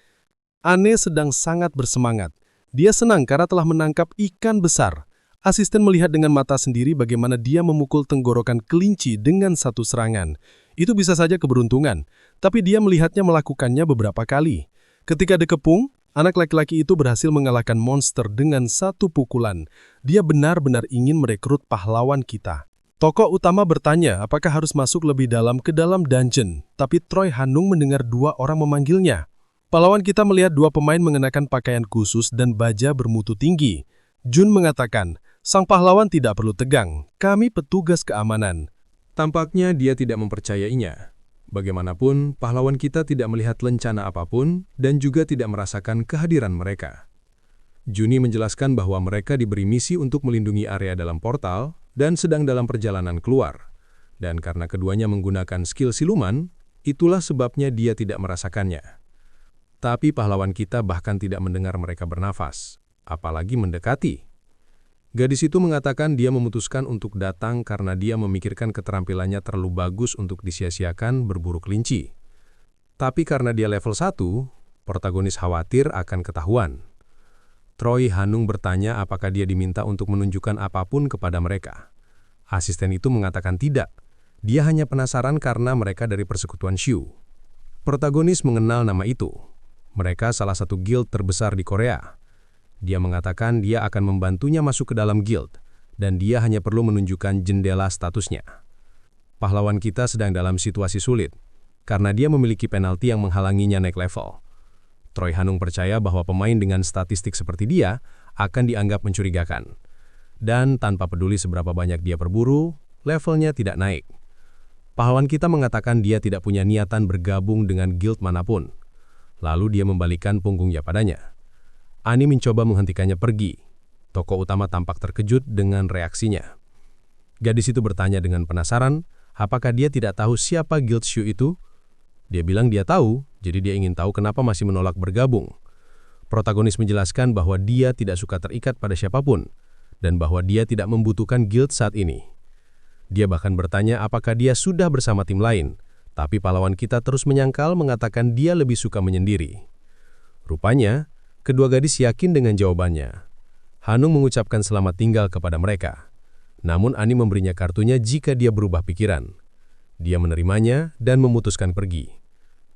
Anne sedang sangat bersemangat. Dia senang karena telah menangkap ikan besar. Asisten melihat dengan mata sendiri bagaimana dia memukul tenggorokan kelinci dengan satu serangan. Itu bisa saja keberuntungan, tapi dia melihatnya melakukannya beberapa kali. Ketika dikepung, anak laki-laki itu berhasil mengalahkan monster dengan satu pukulan. Dia benar-benar ingin merekrut pahlawan kita. Tokoh utama bertanya apakah harus masuk lebih dalam ke dalam dungeon, tapi Troy Hanung mendengar 2 orang memanggilnya. Pahlawan kita melihat 2 pemain mengenakan pakaian khusus dan baja bermutu tinggi. Jun mengatakan, sang pahlawan tidak perlu tegang, kami petugas keamanan. Tampaknya dia tidak mempercayainya. Bagaimanapun, pahlawan kita tidak melihat lencana apapun dan juga tidak merasakan kehadiran mereka. Juni menjelaskan bahwa mereka diberi misi untuk melindungi area dalam portal dan sedang dalam perjalanan keluar. Dan karena keduanya menggunakan skill siluman, itulah sebabnya dia tidak merasakannya. Tapi pahlawan kita bahkan tidak mendengar mereka bernafas, apalagi mendekati. Gadis itu mengatakan dia memutuskan untuk datang karena dia memikirkan keterampilannya terlalu bagus untuk disia-siakan berburu kelinci. Tapi karena dia level 1, protagonis khawatir akan ketahuan. Troy Hanung bertanya apakah dia diminta untuk menunjukkan apapun kepada mereka. Asisten itu mengatakan tidak. Dia hanya penasaran karena mereka dari persekutuan Shu. Protagonis mengenal nama itu. Mereka salah satu guild terbesar di Korea. Dia mengatakan dia akan membantunya masuk ke dalam guild, dan dia hanya perlu menunjukkan jendela statusnya. Pahlawan kita sedang dalam situasi sulit, karena dia memiliki penalti yang menghalanginya naik level. Troy Hanung percaya bahwa pemain dengan statistik seperti dia akan dianggap mencurigakan. Dan tanpa peduli seberapa banyak dia berburu, levelnya tidak naik. Pahlawan kita mengatakan dia tidak punya niatan bergabung dengan guild manapun. Lalu dia membalikkan punggungnya padanya. Ani mencoba menghentikannya pergi. Tokoh utama tampak terkejut dengan reaksinya. Gadis itu bertanya dengan penasaran, apakah dia tidak tahu siapa Guild Shu itu? Dia bilang dia tahu, jadi dia ingin tahu kenapa masih menolak bergabung. Protagonis menjelaskan bahwa dia tidak suka terikat pada siapapun, dan bahwa dia tidak membutuhkan guild saat ini. Dia bahkan bertanya apakah dia sudah bersama tim lain, tapi pahlawan kita terus menyangkal mengatakan dia lebih suka menyendiri. Rupanya, kedua gadis yakin dengan jawabannya. Hanung mengucapkan selamat tinggal kepada mereka. Namun Ani memberinya kartunya jika dia berubah pikiran. Dia menerimanya dan memutuskan pergi.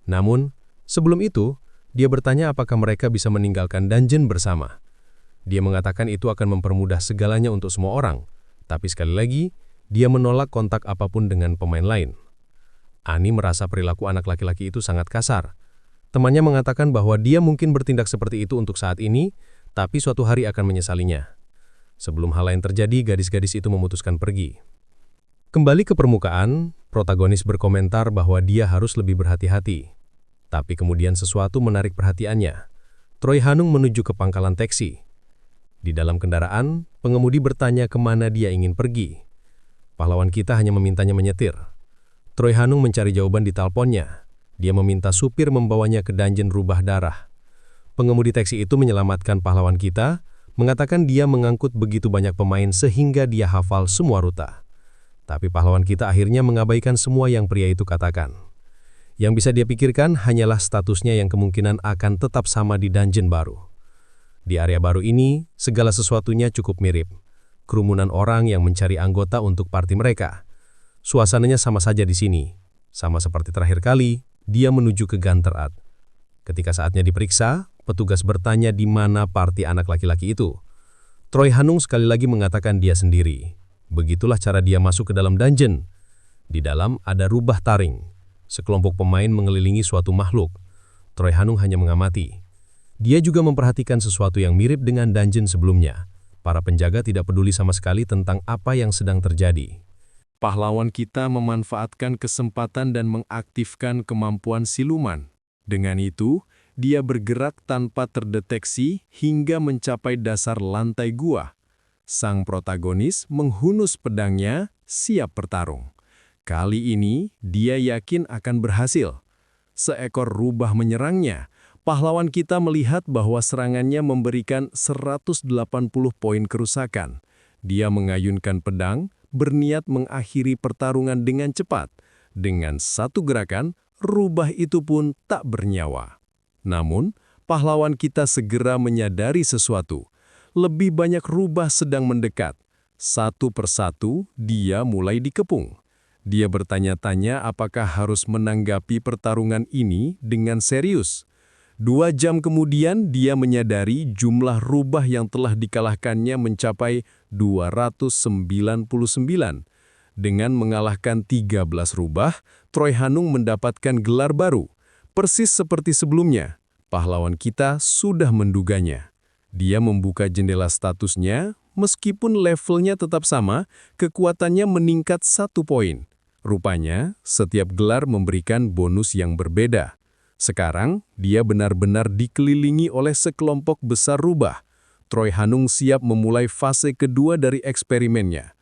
Namun, sebelum itu, dia bertanya apakah mereka bisa meninggalkan dungeon bersama. Dia mengatakan itu akan mempermudah segalanya untuk semua orang. Tapi sekali lagi, dia menolak kontak apapun dengan pemain lain. Ani merasa perilaku anak laki-laki itu sangat kasar. Temannya mengatakan bahwa dia mungkin bertindak seperti itu untuk saat ini, tapi suatu hari akan menyesalinya. Sebelum hal lain terjadi, gadis-gadis itu memutuskan pergi. Kembali ke permukaan, protagonis berkomentar bahwa dia harus lebih berhati-hati. Tapi kemudian sesuatu menarik perhatiannya. Troy Hanung menuju ke pangkalan taksi. Di dalam kendaraan, pengemudi bertanya kemana dia ingin pergi. Pahlawan kita hanya memintanya menyetir. Troy Hanung mencari jawaban di teleponnya. Dia meminta supir membawanya ke dungeon rubah darah. Pengemudi taksi itu menyelamatkan pahlawan kita, mengatakan dia mengangkut begitu banyak pemain sehingga dia hafal semua rute. Tapi pahlawan kita akhirnya mengabaikan semua yang pria itu katakan. Yang bisa dia pikirkan hanyalah statusnya yang kemungkinan akan tetap sama di dungeon baru. Di area baru ini, segala sesuatunya cukup mirip. Kerumunan orang yang mencari anggota untuk party mereka. Suasananya sama saja di sini. Sama seperti terakhir kali, dia menuju ke Gunter. Ketika saatnya diperiksa, petugas bertanya di mana party anak laki-laki itu. Troy Hanung sekali lagi mengatakan dia sendiri. Begitulah cara dia masuk ke dalam dungeon. Di dalam ada rubah taring. Sekelompok pemain mengelilingi suatu makhluk. Troy Hanung hanya mengamati. Dia juga memperhatikan sesuatu yang mirip dengan dungeon sebelumnya. Para penjaga tidak peduli sama sekali tentang apa yang sedang terjadi. Pahlawan kita memanfaatkan kesempatan dan mengaktifkan kemampuan siluman. Dengan itu, dia bergerak tanpa terdeteksi hingga mencapai dasar lantai gua. Sang protagonis menghunus pedangnya, siap bertarung. Kali ini, dia yakin akan berhasil. Seekor rubah menyerangnya. Pahlawan kita melihat bahwa serangannya memberikan 180 poin kerusakan. Dia mengayunkan pedang, berniat mengakhiri pertarungan dengan cepat. Dengan satu gerakan, rubah itu pun tak bernyawa. Namun, pahlawan kita segera menyadari sesuatu. Lebih banyak rubah sedang mendekat. Satu persatu, dia mulai dikepung. Dia bertanya-tanya apakah harus menanggapi pertarungan ini dengan serius. 2 jam kemudian, dia menyadari jumlah rubah yang telah dikalahkannya mencapai 299. Dengan mengalahkan 13 rubah, Troy Hanung mendapatkan gelar baru. Persis seperti sebelumnya, pahlawan kita sudah menduganya. Dia membuka jendela statusnya, meskipun levelnya tetap sama, kekuatannya meningkat 1 poin. Rupanya, setiap gelar memberikan bonus yang berbeda. Sekarang, dia benar-benar dikelilingi oleh sekelompok besar rubah. Troy Hanung siap memulai fase kedua dari eksperimennya.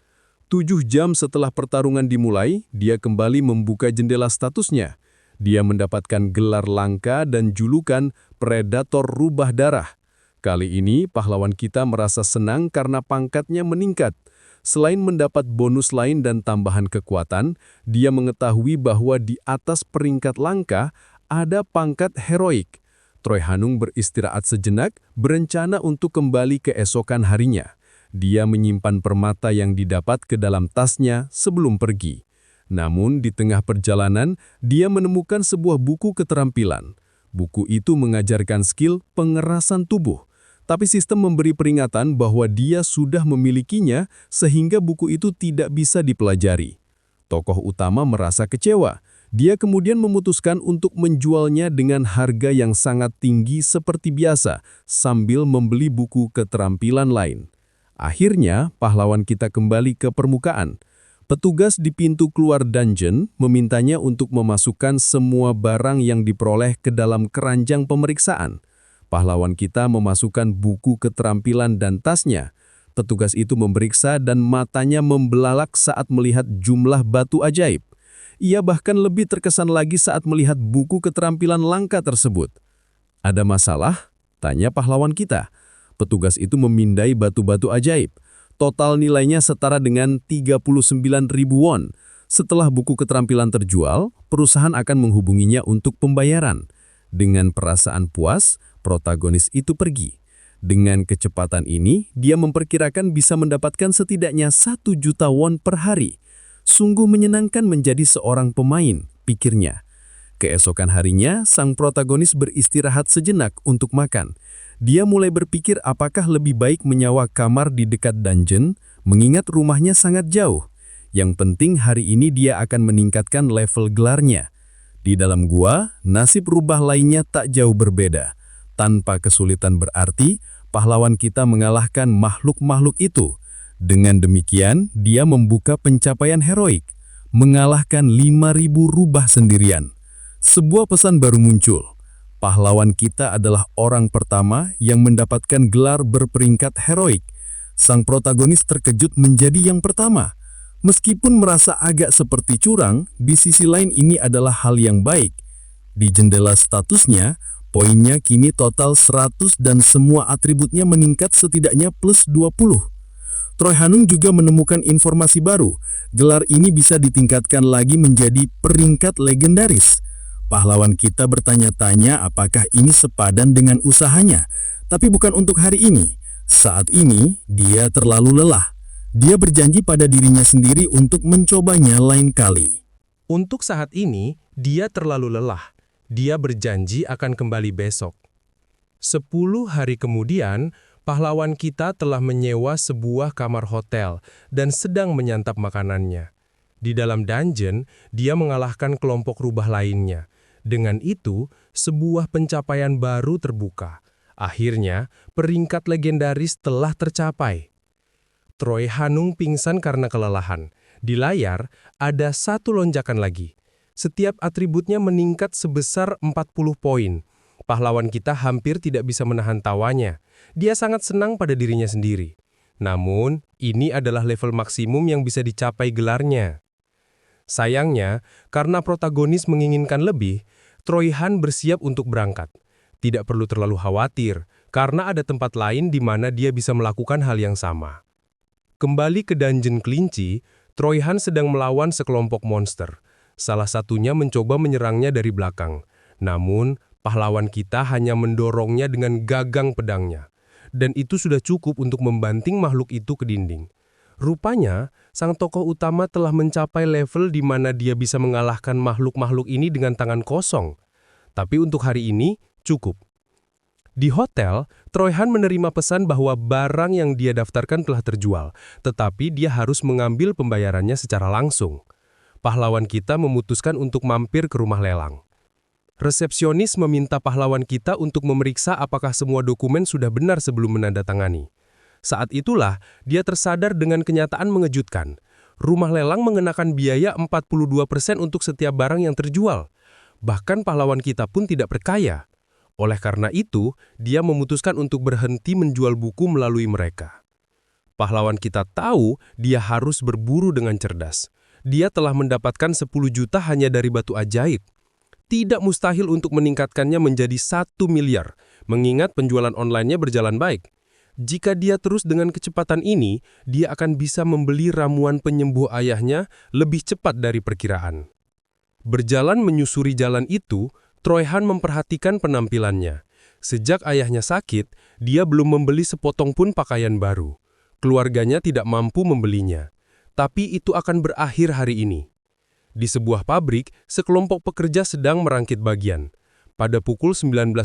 7 jam setelah pertarungan dimulai, dia kembali membuka jendela statusnya. Dia mendapatkan gelar langka dan julukan Predator Rubah Darah. Kali ini, pahlawan kita merasa senang karena pangkatnya meningkat. Selain mendapat bonus lain dan tambahan kekuatan, dia mengetahui bahwa di atas peringkat langka ada pangkat heroik. Troy Hanung beristirahat sejenak, berencana untuk kembali keesokan harinya. Dia menyimpan permata yang didapat ke dalam tasnya sebelum pergi. Namun di tengah perjalanan, dia menemukan sebuah buku keterampilan. Buku itu mengajarkan skill pengerasan tubuh. Tapi sistem memberi peringatan bahwa dia sudah memilikinya sehingga buku itu tidak bisa dipelajari. Tokoh utama merasa kecewa. Dia kemudian memutuskan untuk menjualnya dengan harga yang sangat tinggi seperti biasa sambil membeli buku keterampilan lain. Akhirnya, pahlawan kita kembali ke permukaan. Petugas di pintu keluar dungeon memintanya untuk memasukkan semua barang yang diperoleh ke dalam keranjang pemeriksaan. Pahlawan kita memasukkan buku keterampilan dan tasnya. Petugas itu memeriksa dan matanya membelalak saat melihat jumlah batu ajaib. Ia bahkan lebih terkesan lagi saat melihat buku keterampilan langka tersebut. "Ada masalah?" tanya pahlawan kita. Petugas itu memindai batu-batu ajaib. Total nilainya setara dengan 39.000 won. Setelah buku keterampilan terjual, perusahaan akan menghubunginya untuk pembayaran. Dengan perasaan puas, protagonis itu pergi. Dengan kecepatan ini, dia memperkirakan bisa mendapatkan setidaknya 1 juta won per hari. Sungguh menyenangkan menjadi seorang pemain, pikirnya. Keesokan harinya, sang protagonis beristirahat sejenak untuk makan. Dia mulai berpikir apakah lebih baik menyewa kamar di dekat dungeon, mengingat rumahnya sangat jauh. Yang penting hari ini dia akan meningkatkan level gelarnya. Di dalam gua, nasib rubah lainnya tak jauh berbeda. Tanpa kesulitan berarti, pahlawan kita mengalahkan makhluk-makhluk itu. Dengan demikian, dia membuka pencapaian heroik, mengalahkan 5.000 rubah sendirian. Sebuah pesan baru muncul. Pahlawan kita adalah orang pertama yang mendapatkan gelar berperingkat heroik. Sang protagonis terkejut menjadi yang pertama. Meskipun merasa agak seperti curang, di sisi lain ini adalah hal yang baik. Di jendela statusnya, poinnya kini total 100 dan semua atributnya meningkat setidaknya plus 20. Troy Hanung juga menemukan informasi baru. Gelar ini bisa ditingkatkan lagi menjadi peringkat legendaris. Pahlawan kita bertanya-tanya apakah ini sepadan dengan usahanya. Tapi bukan untuk hari ini. Saat ini, dia terlalu lelah. Dia berjanji pada dirinya sendiri untuk mencobanya lain kali. Untuk saat ini, dia terlalu lelah. Dia berjanji akan kembali besok. 10 hari kemudian, pahlawan kita telah menyewa sebuah kamar hotel dan sedang menyantap makanannya. Di dalam dungeon, dia mengalahkan kelompok rubah lainnya. Dengan itu, sebuah pencapaian baru terbuka. Akhirnya, peringkat legendaris telah tercapai. Troy Hanung pingsan karena kelelahan. Di layar, ada satu lonjakan lagi. Setiap atributnya meningkat sebesar 40 poin. Pahlawan kita hampir tidak bisa menahan tawanya. Dia sangat senang pada dirinya sendiri. Namun, ini adalah level maksimum yang bisa dicapai gelarnya. Sayangnya, karena protagonis menginginkan lebih, Troy Han bersiap untuk berangkat. Tidak perlu terlalu khawatir, karena ada tempat lain di mana dia bisa melakukan hal yang sama. Kembali ke Dungeon Kelinci, Troy Han sedang melawan sekelompok monster. Salah satunya mencoba menyerangnya dari belakang. Namun, pahlawan kita hanya mendorongnya dengan gagang pedangnya. Dan itu sudah cukup untuk membanting makhluk itu ke dinding. Rupanya, sang tokoh utama telah mencapai level di mana dia bisa mengalahkan makhluk-makhluk ini dengan tangan kosong. Tapi untuk hari ini, cukup. Di hotel, Troy Han menerima pesan bahwa barang yang dia daftarkan telah terjual, tetapi dia harus mengambil pembayarannya secara langsung. Pahlawan kita memutuskan untuk mampir ke rumah lelang. Resepsionis meminta pahlawan kita untuk memeriksa apakah semua dokumen sudah benar sebelum menandatangani. Saat itulah, dia tersadar dengan kenyataan mengejutkan. Rumah lelang mengenakan biaya 42% untuk setiap barang yang terjual. Bahkan pahlawan kita pun tidak berkaya. Oleh karena itu, dia memutuskan untuk berhenti menjual buku melalui mereka. Pahlawan kita tahu dia harus berburu dengan cerdas. Dia telah mendapatkan 10 juta hanya dari batu ajaib. Tidak mustahil untuk meningkatkannya menjadi 1 miliar, mengingat penjualan online-nya berjalan baik. Jika dia terus dengan kecepatan ini, dia akan bisa membeli ramuan penyembuh ayahnya lebih cepat dari perkiraan. Berjalan menyusuri jalan itu, Troy Han memperhatikan penampilannya. Sejak ayahnya sakit, dia belum membeli sepotong pun pakaian baru. Keluarganya tidak mampu membelinya. Tapi itu akan berakhir hari ini. Di sebuah pabrik, sekelompok pekerja sedang merangkit bagian. Pada pukul 19.00,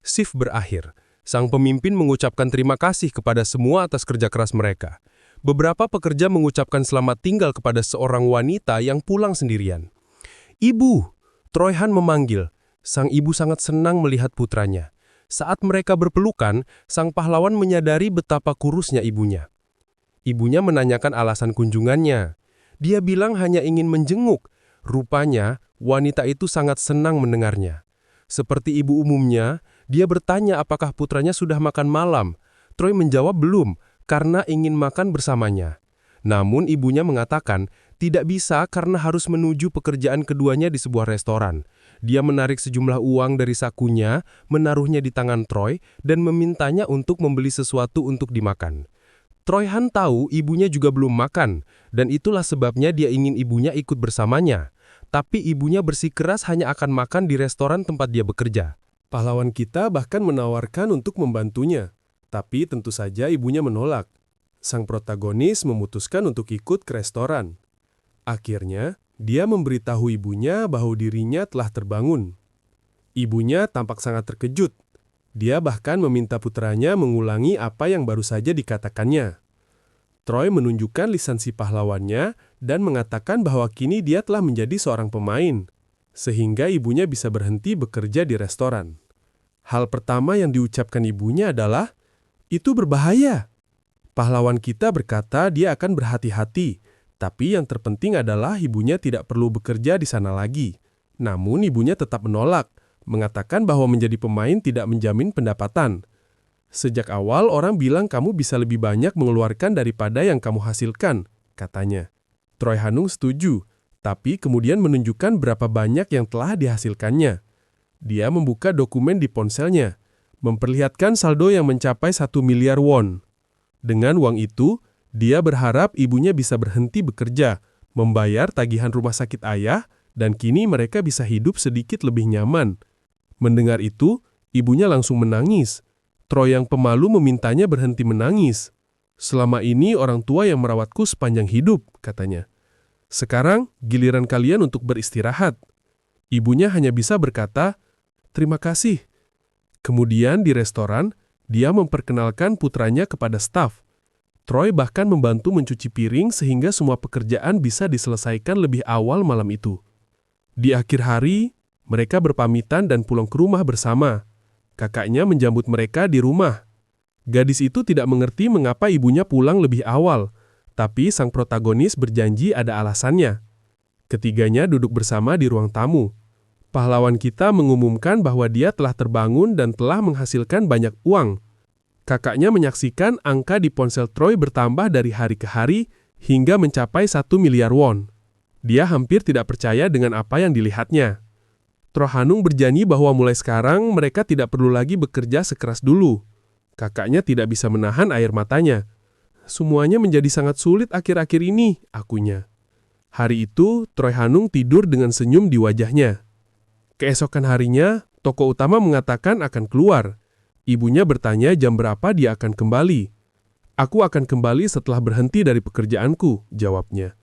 shift berakhir. Sang pemimpin mengucapkan terima kasih kepada semua atas kerja keras mereka. Beberapa pekerja mengucapkan selamat tinggal kepada seorang wanita yang pulang sendirian. "Ibu!" Troy Han memanggil. Sang ibu sangat senang melihat putranya. Saat mereka berpelukan, sang pahlawan menyadari betapa kurusnya ibunya. Ibunya menanyakan alasan kunjungannya. Dia bilang hanya ingin menjenguk. Rupanya, wanita itu sangat senang mendengarnya. Seperti ibu umumnya, dia bertanya apakah putranya sudah makan malam. Troy menjawab belum, karena ingin makan bersamanya. Namun ibunya mengatakan, tidak bisa karena harus menuju pekerjaan keduanya di sebuah restoran. Dia menarik sejumlah uang dari sakunya, menaruhnya di tangan Troy, dan memintanya untuk membeli sesuatu untuk dimakan. Troy Han tahu ibunya juga belum makan, dan itulah sebabnya dia ingin ibunya ikut bersamanya. Tapi ibunya bersikeras hanya akan makan di restoran tempat dia bekerja. Pahlawan kita bahkan menawarkan untuk membantunya, tapi tentu saja ibunya menolak. Sang protagonis memutuskan untuk ikut ke restoran. Akhirnya, dia memberitahu ibunya bahwa dirinya telah terbangun. Ibunya tampak sangat terkejut. Dia bahkan meminta putranya mengulangi apa yang baru saja dikatakannya. Troy menunjukkan lisensi pahlawannya dan mengatakan bahwa kini dia telah menjadi seorang pemain, sehingga ibunya bisa berhenti bekerja di restoran. Hal pertama yang diucapkan ibunya adalah, "Itu berbahaya." Pahlawan kita berkata dia akan berhati-hati, tapi yang terpenting adalah ibunya tidak perlu bekerja di sana lagi. Namun ibunya tetap menolak, mengatakan bahwa menjadi pemain tidak menjamin pendapatan. "Sejak awal orang bilang kamu bisa lebih banyak mengeluarkan daripada yang kamu hasilkan," katanya. Troy Hanung setuju, tapi kemudian menunjukkan berapa banyak yang telah dihasilkannya. Dia membuka dokumen di ponselnya, memperlihatkan saldo yang mencapai 1 miliar won. Dengan uang itu, dia berharap ibunya bisa berhenti bekerja, membayar tagihan rumah sakit ayah, dan kini mereka bisa hidup sedikit lebih nyaman. Mendengar itu, ibunya langsung menangis. Troy yang pemalu memintanya berhenti menangis. "Selama ini orang tua yang merawatku sepanjang hidup," katanya. "Sekarang giliran kalian untuk beristirahat." Ibunya hanya bisa berkata, "Terima kasih." Kemudian di restoran, dia memperkenalkan putranya kepada staf. Troy bahkan membantu mencuci piring sehingga semua pekerjaan bisa diselesaikan lebih awal malam itu. Di akhir hari, mereka berpamitan dan pulang ke rumah bersama. Kakaknya menjemput mereka di rumah. Gadis itu tidak mengerti mengapa ibunya pulang lebih awal, tapi sang protagonis berjanji ada alasannya. Ketiganya duduk bersama di ruang tamu. Pahlawan kita mengumumkan bahwa dia telah terbangun dan telah menghasilkan banyak uang. Kakaknya menyaksikan angka di ponsel Troy bertambah dari hari ke hari hingga mencapai 1 miliar won. Dia hampir tidak percaya dengan apa yang dilihatnya. Troy Hanung berjanji bahwa mulai sekarang mereka tidak perlu lagi bekerja sekeras dulu. Kakaknya tidak bisa menahan air matanya. Semuanya menjadi sangat sulit akhir-akhir ini, akunya. Hari itu, Troy Hanung tidur dengan senyum di wajahnya. Keesokan harinya, tokoh utama mengatakan akan keluar. Ibunya bertanya jam berapa dia akan kembali. Aku akan kembali setelah berhenti dari pekerjaanku, jawabnya.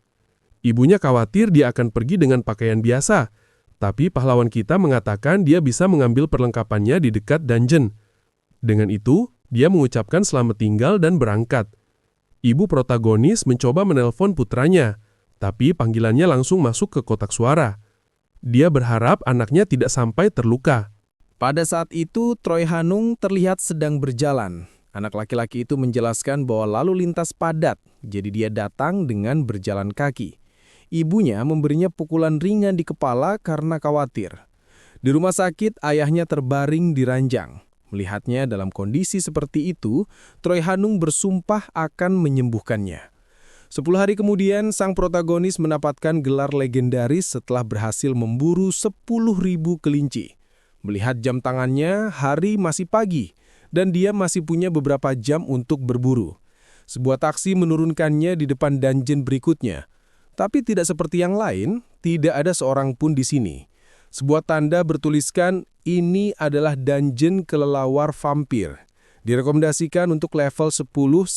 Ibunya khawatir dia akan pergi dengan pakaian biasa, tapi pahlawan kita mengatakan dia bisa mengambil perlengkapannya di dekat dungeon. Dengan itu, dia mengucapkan selamat tinggal dan berangkat. Ibu protagonis mencoba menelpon putranya, tapi panggilannya langsung masuk ke kotak suara. Dia berharap anaknya tidak sampai terluka. Pada saat itu, Troy Hanung terlihat sedang berjalan. Anak laki-laki itu menjelaskan bahwa lalu lintas padat, jadi dia datang dengan berjalan kaki. Ibunya memberinya pukulan ringan di kepala karena khawatir. Di rumah sakit, ayahnya terbaring di ranjang. Melihatnya dalam kondisi seperti itu, Troy Hanung bersumpah akan menyembuhkannya. 10 hari kemudian, sang protagonis mendapatkan gelar legendaris setelah berhasil memburu 10.000 kelinci. Melihat jam tangannya, hari masih pagi, dan dia masih punya beberapa jam untuk berburu. Sebuah taksi menurunkannya di depan dungeon berikutnya. Tapi tidak seperti yang lain, tidak ada seorang pun di sini. Sebuah tanda bertuliskan, ini adalah dungeon kelelawar vampir. Direkomendasikan untuk level 10-15.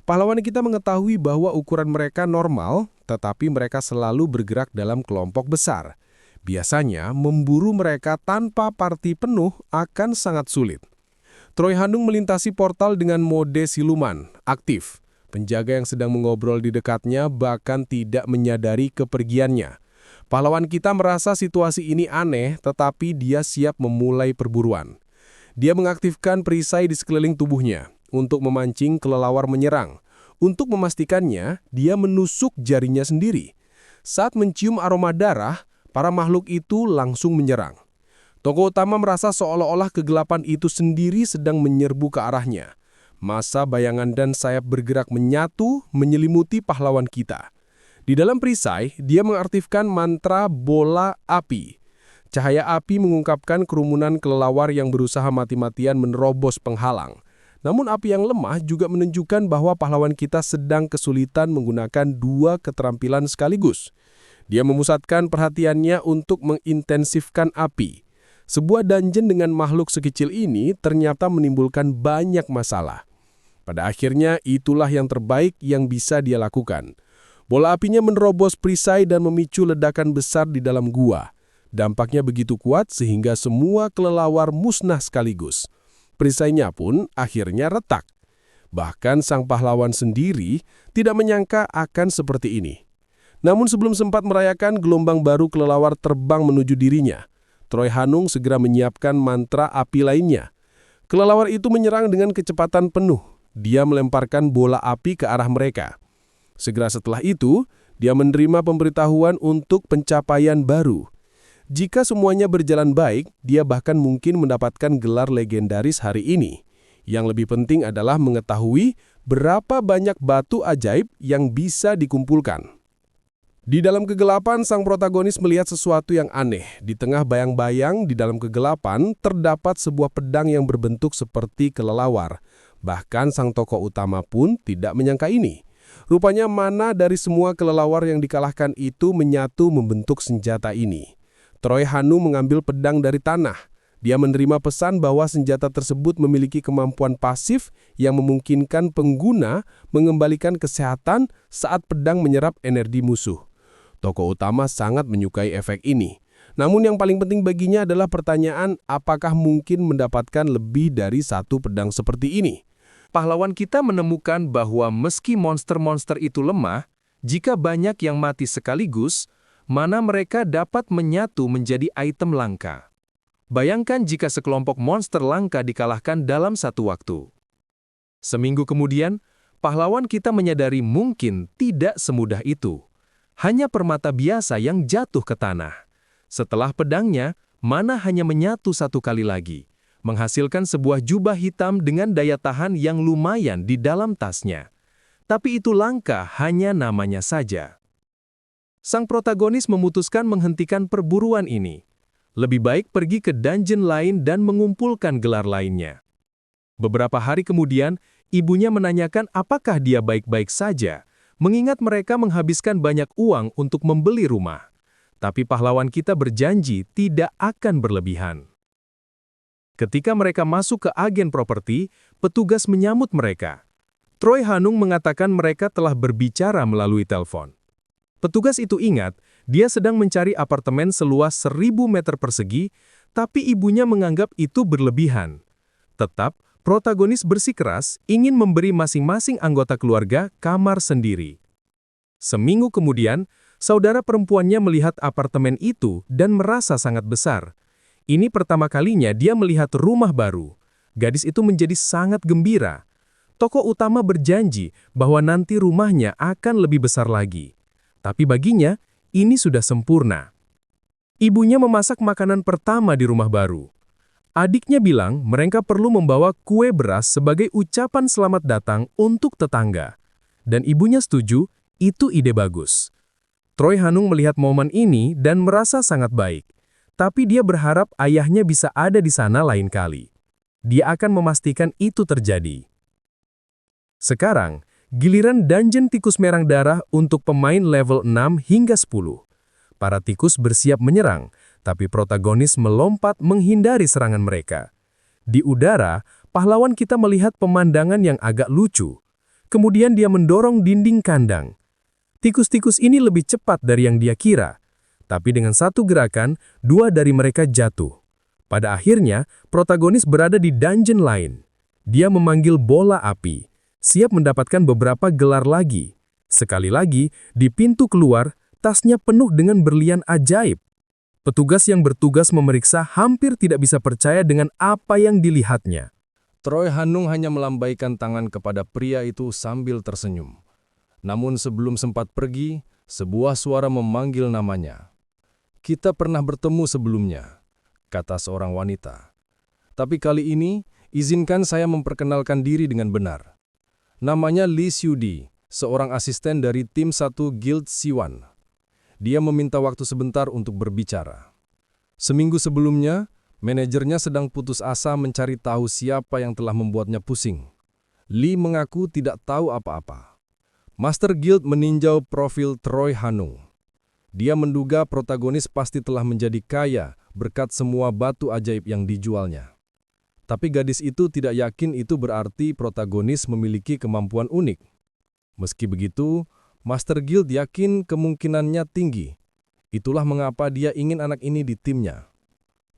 Pahlawan kita mengetahui bahwa ukuran mereka normal, tetapi mereka selalu bergerak dalam kelompok besar. Biasanya, memburu mereka tanpa parti penuh akan sangat sulit. Troy Hanung melintasi portal dengan mode siluman, aktif. Penjaga yang sedang mengobrol di dekatnya bahkan tidak menyadari kepergiannya. Pahlawan kita merasa situasi ini aneh, tetapi dia siap memulai perburuan. Dia mengaktifkan perisai di sekeliling tubuhnya untuk memancing kelelawar menyerang. Untuk memastikannya, dia menusuk jarinya sendiri. Saat mencium aroma darah, para makhluk itu langsung menyerang. Tokoh utama merasa seolah-olah kegelapan itu sendiri sedang menyerbu ke arahnya. Massa bayangan dan sayap bergerak menyatu, menyelimuti pahlawan kita. Di dalam perisai, dia mengaktifkan mantra bola api. Cahaya api mengungkapkan kerumunan kelelawar yang berusaha mati-matian menerobos penghalang. Namun api yang lemah juga menunjukkan bahwa pahlawan kita sedang kesulitan menggunakan 2 keterampilan sekaligus. Dia memusatkan perhatiannya untuk mengintensifkan api. Sebuah dungeon dengan makhluk sekecil ini ternyata menimbulkan banyak masalah. Pada akhirnya itulah yang terbaik yang bisa dia lakukan. Bola apinya menerobos perisai dan memicu ledakan besar di dalam gua. Dampaknya begitu kuat sehingga semua kelelawar musnah sekaligus. Perisainya pun akhirnya retak. Bahkan sang pahlawan sendiri tidak menyangka akan seperti ini. Namun sebelum sempat merayakan, gelombang baru kelelawar terbang menuju dirinya. Troy Hanung segera menyiapkan mantra api lainnya. Kelelawar itu menyerang dengan kecepatan penuh. Dia melemparkan bola api ke arah mereka. Segera setelah itu, dia menerima pemberitahuan untuk pencapaian baru. Jika semuanya berjalan baik, dia bahkan mungkin mendapatkan gelar legendaris hari ini. Yang lebih penting adalah mengetahui berapa banyak batu ajaib yang bisa dikumpulkan. Di dalam kegelapan, sang protagonis melihat sesuatu yang aneh. Di tengah bayang-bayang di dalam kegelapan, terdapat sebuah pedang yang berbentuk seperti kelelawar. Bahkan sang tokoh utama pun tidak menyangka ini. Rupanya mana dari semua kelelawar yang dikalahkan itu menyatu membentuk senjata ini. Troy Hanung mengambil pedang dari tanah. Dia menerima pesan bahwa senjata tersebut memiliki kemampuan pasif yang memungkinkan pengguna mengembalikan kesehatan saat pedang menyerap energi musuh. Tokoh utama sangat menyukai efek ini. Namun yang paling penting baginya adalah pertanyaan apakah mungkin mendapatkan lebih dari 1 pedang seperti ini. Pahlawan kita menemukan bahwa meski monster-monster itu lemah, jika banyak yang mati sekaligus, mana mereka dapat menyatu menjadi item langka. Bayangkan jika sekelompok monster langka dikalahkan dalam 1 waktu. Seminggu kemudian, pahlawan kita menyadari mungkin tidak semudah itu. Hanya permata biasa yang jatuh ke tanah. Setelah pedangnya, mana hanya menyatu 1 kali lagi. menghasilkan sebuah jubah hitam dengan daya tahan yang lumayan di dalam tasnya. Tapi itu langka, hanya namanya saja. Sang protagonis memutuskan menghentikan perburuan ini. Lebih baik pergi ke dungeon lain dan mengumpulkan gelar lainnya. Beberapa hari kemudian, ibunya menanyakan apakah dia baik-baik saja, mengingat mereka menghabiskan banyak uang untuk membeli rumah. Tapi pahlawan kita berjanji tidak akan berlebihan. Ketika mereka masuk ke agen properti, petugas menyambut mereka. Troy Hanung mengatakan mereka telah berbicara melalui telepon. Petugas itu ingat, dia sedang mencari apartemen seluas 1.000 meter persegi, tapi ibunya menganggap itu berlebihan. Tetap, protagonis bersikeras ingin memberi masing-masing anggota keluarga kamar sendiri. Seminggu kemudian, saudara perempuannya melihat apartemen itu dan merasa sangat besar. Ini pertama kalinya dia melihat rumah baru. Gadis itu menjadi sangat gembira. Tokoh utama berjanji bahwa nanti rumahnya akan lebih besar lagi. Tapi baginya, ini sudah sempurna. Ibunya memasak makanan pertama di rumah baru. Adiknya bilang mereka perlu membawa kue beras sebagai ucapan selamat datang untuk tetangga. Dan ibunya setuju, itu ide bagus. Troy Hanung melihat momen ini dan merasa sangat baik. Tapi dia berharap ayahnya bisa ada di sana lain kali. Dia akan memastikan itu terjadi. Sekarang, giliran dungeon tikus merang darah untuk pemain level 6 hingga 10. Para tikus bersiap menyerang, tapi protagonis melompat menghindari serangan mereka. Di udara, pahlawan kita melihat pemandangan yang agak lucu. Kemudian dia mendorong dinding kandang. Tikus-tikus ini lebih cepat dari yang dia kira. Tapi dengan satu gerakan, 2 dari mereka jatuh. Pada akhirnya, protagonis berada di dungeon lain. Dia memanggil bola api. Siap mendapatkan beberapa gelar lagi. Sekali lagi, di pintu keluar, tasnya penuh dengan berlian ajaib. Petugas yang bertugas memeriksa hampir tidak bisa percaya dengan apa yang dilihatnya. Troy Hanung hanya melambaikan tangan kepada pria itu sambil tersenyum. Namun sebelum sempat pergi, sebuah suara memanggil namanya. "Kita pernah bertemu sebelumnya," kata seorang wanita. "Tapi kali ini, izinkan saya memperkenalkan diri dengan benar. Namanya Lee Xiudi, seorang asisten dari tim 1 Guild Siwan. Dia meminta waktu sebentar untuk berbicara. Seminggu sebelumnya, manajernya sedang putus asa mencari tahu siapa yang telah membuatnya pusing. Lee mengaku tidak tahu apa-apa. Master Guild meninjau profil Troy Hanung. Dia menduga protagonis pasti telah menjadi kaya berkat semua batu ajaib yang dijualnya. Tapi gadis itu tidak yakin itu berarti protagonis memiliki kemampuan unik. Meski begitu, Master Guild yakin kemungkinannya tinggi. Itulah mengapa dia ingin anak ini di timnya.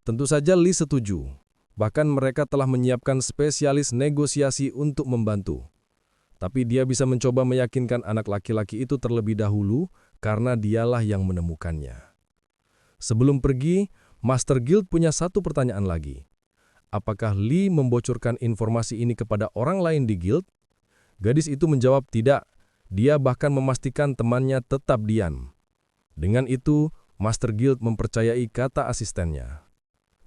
Tentu saja Lee setuju. Bahkan mereka telah menyiapkan spesialis negosiasi untuk membantu. Tapi dia bisa mencoba meyakinkan anak laki-laki itu terlebih dahulu karena dialah yang menemukannya. Sebelum pergi, Master Guild punya satu pertanyaan lagi. Apakah Lee membocorkan informasi ini kepada orang lain di guild? Gadis itu menjawab tidak. Dia bahkan memastikan temannya tetap diam. Dengan itu, Master Guild mempercayai kata asistennya.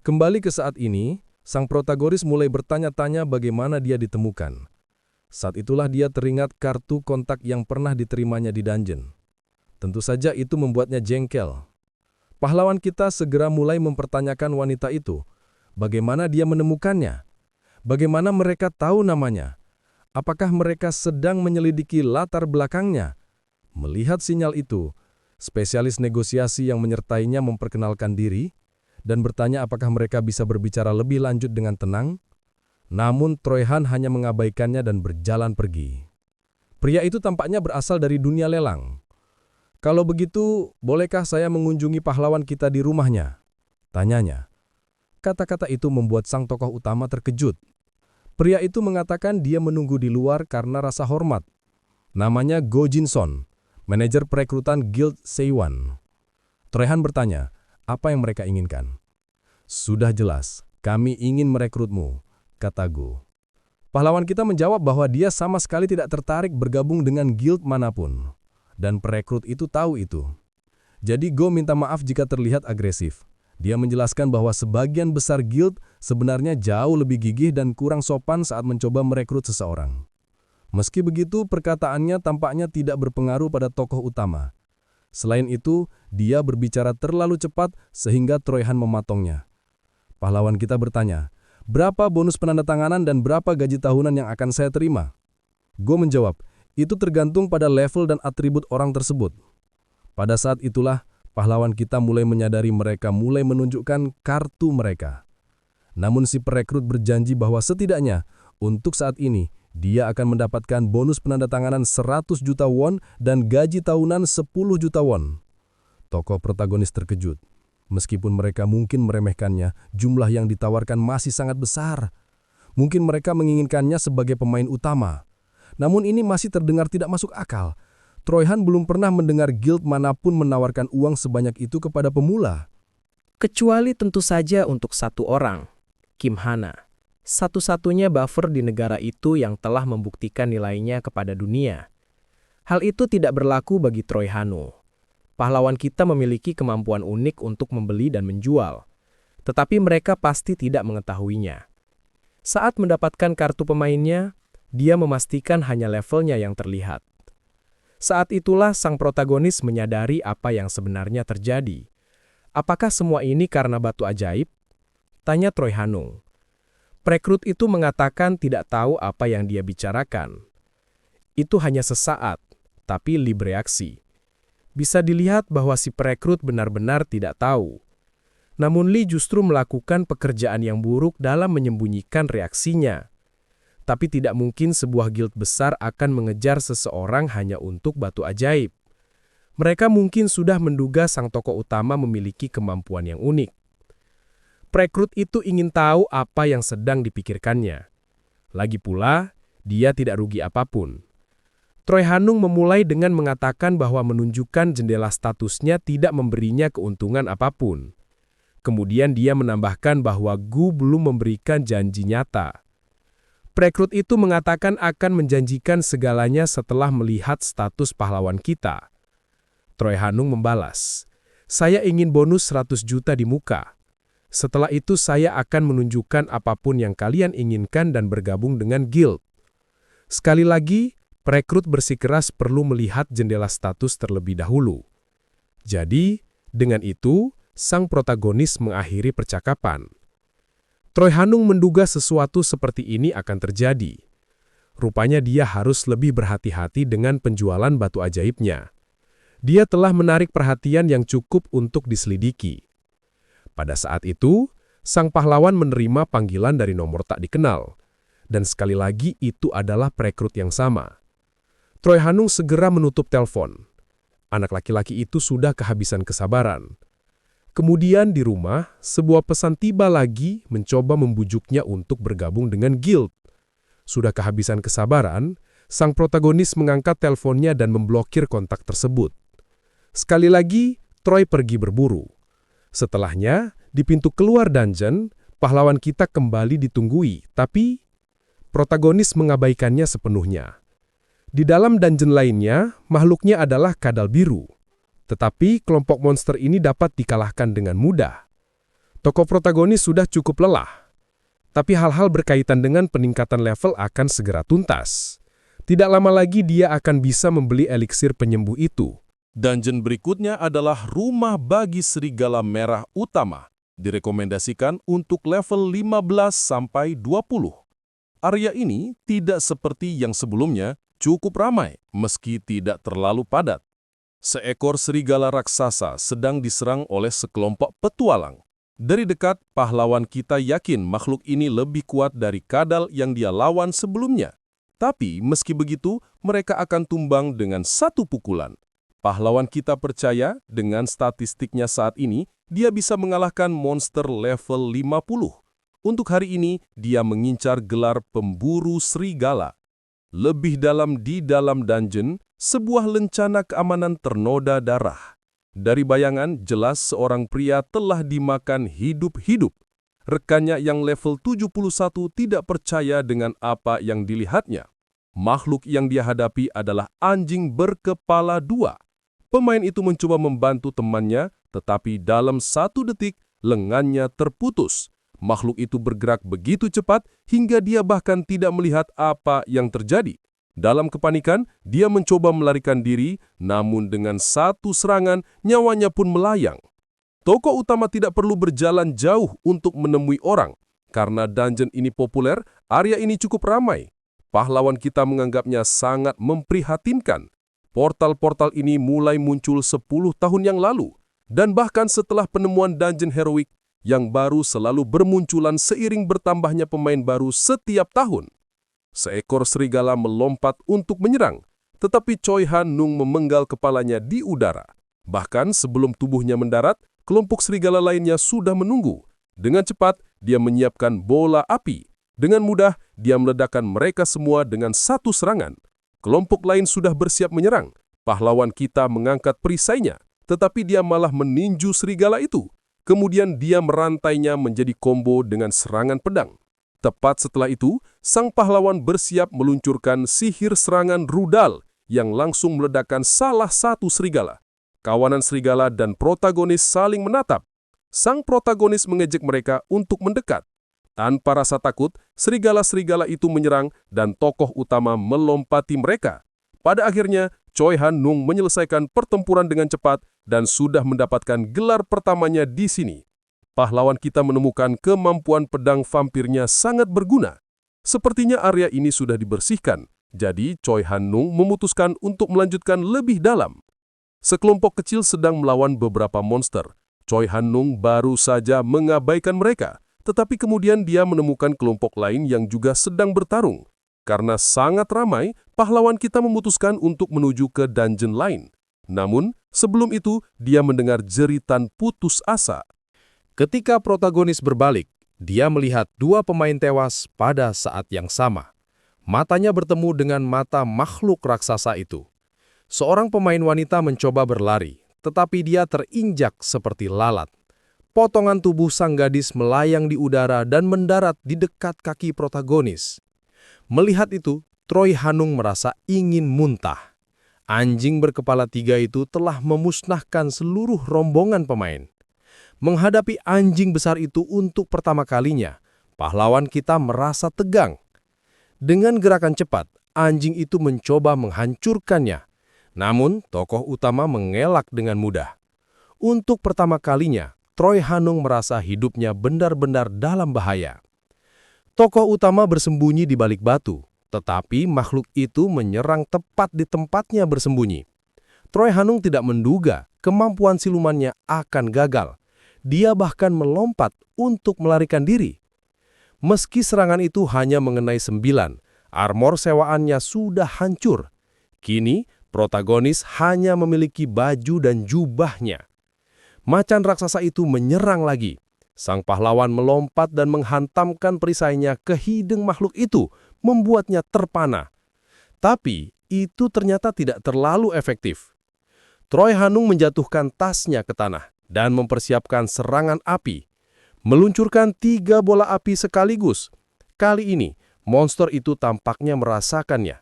Kembali ke saat ini, sang protagonis mulai bertanya-tanya bagaimana dia ditemukan. Saat itulah dia teringat kartu kontak yang pernah diterimanya di dungeon. Tentu saja itu membuatnya jengkel. Pahlawan kita segera mulai mempertanyakan wanita itu. Bagaimana dia menemukannya? Bagaimana mereka tahu namanya? Apakah mereka sedang menyelidiki latar belakangnya? Melihat sinyal itu, spesialis negosiasi yang menyertainya memperkenalkan diri dan bertanya apakah mereka bisa berbicara lebih lanjut dengan tenang. Namun Troy Han hanya mengabaikannya dan berjalan pergi. Pria itu tampaknya berasal dari dunia lelang. "Kalau begitu, bolehkah saya mengunjungi pahlawan kita di rumahnya?" tanyanya. Kata-kata itu membuat sang tokoh utama terkejut. Pria itu mengatakan dia menunggu di luar karena rasa hormat. Namanya Go Jinson, manajer perekrutan Guild Seiwan. Troy Han bertanya, apa yang mereka inginkan? "Sudah jelas, kami ingin merekrutmu," kata Go. Pahlawan kita menjawab bahwa dia sama sekali tidak tertarik bergabung dengan guild manapun. Dan perekrut itu tahu itu. Jadi Go minta maaf jika terlihat agresif. Dia menjelaskan bahwa sebagian besar guild sebenarnya jauh lebih gigih dan kurang sopan saat mencoba merekrut seseorang. Meski begitu, perkataannya tampaknya tidak berpengaruh pada tokoh utama. Selain itu, dia berbicara terlalu cepat sehingga Troy Han mematongnya. Pahlawan kita bertanya, "Berapa bonus penandatanganan dan berapa gaji tahunan yang akan saya terima?" Go menjawab, "Itu tergantung pada level dan atribut orang tersebut." Pada saat itulah, pahlawan kita mulai menyadari mereka mulai menunjukkan kartu mereka. Namun si perekrut berjanji bahwa setidaknya, untuk saat ini, dia akan mendapatkan bonus penandatanganan 100 juta won dan gaji tahunan 10 juta won. Tokoh protagonis terkejut. Meskipun mereka mungkin meremehkannya, jumlah yang ditawarkan masih sangat besar. Mungkin mereka menginginkannya sebagai pemain utama. Namun ini masih terdengar tidak masuk akal. Troy Han belum pernah mendengar guild manapun menawarkan uang sebanyak itu kepada pemula. Kecuali tentu saja untuk satu orang, Kim Hana. Satu-satunya buffer di negara itu yang telah membuktikan nilainya kepada dunia. Hal itu tidak berlaku bagi Troy Hanu. Pahlawan kita memiliki kemampuan unik untuk membeli dan menjual, tetapi mereka pasti tidak mengetahuinya. Saat mendapatkan kartu pemainnya, dia memastikan hanya levelnya yang terlihat. Saat itulah sang protagonis menyadari apa yang sebenarnya terjadi. Apakah semua ini karena batu ajaib? Tanya Troy Hanung. Perekrut itu mengatakan tidak tahu apa yang dia bicarakan. Itu hanya sesaat, tapi Lee bereaksi. Bisa dilihat bahwa si perekrut benar-benar tidak tahu. Namun Lee justru melakukan pekerjaan yang buruk dalam menyembunyikan reaksinya. Tapi tidak mungkin sebuah guild besar akan mengejar seseorang hanya untuk batu ajaib. Mereka mungkin sudah menduga sang tokoh utama memiliki kemampuan yang unik. Perekrut itu ingin tahu apa yang sedang dipikirkannya. Lagi pula, dia tidak rugi apapun. Troy Hanung memulai dengan mengatakan bahwa menunjukkan jendela statusnya tidak memberinya keuntungan apapun. Kemudian dia menambahkan bahwa Gu belum memberikan janji nyata. Perekrut itu mengatakan akan menjanjikan segalanya setelah melihat status pahlawan kita. Troy Hanung membalas, "Saya ingin bonus 100 juta di muka. Setelah itu saya akan menunjukkan apapun yang kalian inginkan dan bergabung dengan guild." Sekali lagi, perekrut bersikeras perlu melihat jendela status terlebih dahulu. Jadi, dengan itu, sang protagonis mengakhiri percakapan. Troy Hanung menduga sesuatu seperti ini akan terjadi. Rupanya dia harus lebih berhati-hati dengan penjualan batu ajaibnya. Dia telah menarik perhatian yang cukup untuk diselidiki. Pada saat itu, sang pahlawan menerima panggilan dari nomor tak dikenal. Dan sekali lagi itu adalah perekrut yang sama. Troy Hanung segera menutup telepon. Anak laki-laki itu sudah kehabisan kesabaran. Kemudian di rumah, sebuah pesan tiba lagi mencoba membujuknya untuk bergabung dengan guild. Sudah kehabisan kesabaran, sang protagonis mengangkat teleponnya dan memblokir kontak tersebut. Sekali lagi, Troy pergi berburu. Setelahnya, di pintu keluar dungeon, pahlawan kita kembali ditunggui, tapi protagonis mengabaikannya sepenuhnya. Di dalam dungeon lainnya, makhluknya adalah kadal biru. Tetapi kelompok monster ini dapat dikalahkan dengan mudah. Tokoh protagonis sudah cukup lelah. Tapi hal-hal berkaitan dengan peningkatan level akan segera tuntas. Tidak lama lagi dia akan bisa membeli eliksir penyembuh itu. Dungeon berikutnya adalah rumah bagi serigala merah utama. Direkomendasikan untuk level 15-20. Area ini tidak seperti yang sebelumnya, cukup ramai meski tidak terlalu padat. Seekor serigala raksasa sedang diserang oleh sekelompok petualang. Dari dekat, pahlawan kita yakin makhluk ini lebih kuat dari kadal yang dia lawan sebelumnya. Tapi meski begitu, mereka akan tumbang dengan satu pukulan. Pahlawan kita percaya dengan statistiknya saat ini, dia bisa mengalahkan monster level 50. Untuk hari ini, dia mengincar gelar pemburu serigala. Lebih dalam di dalam dungeon, sebuah lencana keamanan ternoda darah. Dari bayangan, jelas seorang pria telah dimakan hidup-hidup. Rekannya yang level 71 tidak percaya dengan apa yang dilihatnya. Makhluk yang dia hadapi adalah anjing berkepala dua. Pemain itu mencoba membantu temannya, tetapi dalam 1 detik lengannya terputus. makhluk itu bergerak begitu cepat hingga dia bahkan tidak melihat apa yang terjadi. Dalam kepanikan, dia mencoba melarikan diri, namun dengan satu serangan, nyawanya pun melayang. Tokoh utama tidak perlu berjalan jauh untuk menemui orang. Karena dungeon ini populer, area ini cukup ramai. Pahlawan kita menganggapnya sangat memprihatinkan. Portal-portal ini mulai muncul 10 tahun yang lalu, dan bahkan setelah penemuan dungeon heroik yang baru selalu bermunculan seiring bertambahnya pemain baru setiap tahun. Seekor serigala melompat untuk menyerang, tetapi Choi Han-nung memenggal kepalanya di udara. Bahkan sebelum tubuhnya mendarat, kelompok serigala lainnya sudah menunggu. Dengan cepat, dia menyiapkan bola api. Dengan mudah, dia meledakkan mereka semua dengan satu serangan. Kelompok lain sudah bersiap menyerang. Pahlawan kita mengangkat perisainya, tetapi dia malah meninju serigala itu. Kemudian dia merantainya menjadi combo dengan serangan pedang. Tepat setelah itu, sang pahlawan bersiap meluncurkan sihir serangan rudal yang langsung meledakkan salah satu serigala. Kawanan serigala dan protagonis saling menatap. Sang protagonis mengejek mereka untuk mendekat. Tanpa rasa takut, serigala-serigala itu menyerang dan tokoh utama melompati mereka. Pada akhirnya, Choi Han-nung menyelesaikan pertempuran dengan cepat dan sudah mendapatkan gelar pertamanya di sini. Pahlawan kita menemukan kemampuan pedang vampirnya sangat berguna. Sepertinya area ini sudah dibersihkan, jadi Choi Han-nung memutuskan untuk melanjutkan lebih dalam. Sekelompok kecil sedang melawan beberapa monster. Choi Han-nung baru saja mengabaikan mereka, tetapi kemudian dia menemukan kelompok lain yang juga sedang bertarung. Karena sangat ramai, pahlawan kita memutuskan untuk menuju ke dungeon lain. Namun, sebelum itu, dia mendengar jeritan putus asa. Ketika protagonis berbalik, dia melihat dua pemain tewas pada saat yang sama. Matanya bertemu dengan mata makhluk raksasa itu. Seorang pemain wanita mencoba berlari, tetapi dia terinjak seperti lalat. Potongan tubuh sang gadis melayang di udara dan mendarat di dekat kaki protagonis. Melihat itu, Choi Han-nung merasa ingin muntah. Anjing berkepala 3 itu telah memusnahkan seluruh rombongan pemain. Menghadapi anjing besar itu untuk pertama kalinya, pahlawan kita merasa tegang. Dengan gerakan cepat, anjing itu mencoba menghancurkannya. Namun, tokoh utama mengelak dengan mudah. Untuk pertama kalinya, Choi Han-nung merasa hidupnya benar-benar dalam bahaya. Tokoh utama bersembunyi di balik batu, tetapi makhluk itu menyerang tepat di tempatnya bersembunyi. Choi Han-nung tidak menduga kemampuan silumannya akan gagal. Dia bahkan melompat untuk melarikan diri. Meski serangan itu hanya mengenai 9, armor sewaannya sudah hancur. Kini, protagonis hanya memiliki baju dan jubahnya. Macan raksasa itu menyerang lagi. Sang pahlawan melompat dan menghantamkan perisainya ke hidung makhluk itu, membuatnya terpana. Tapi, itu ternyata tidak terlalu efektif. Choi Han-nung menjatuhkan tasnya ke tanah dan mempersiapkan serangan api. Meluncurkan 3 bola api sekaligus. Kali ini, monster itu tampaknya merasakannya.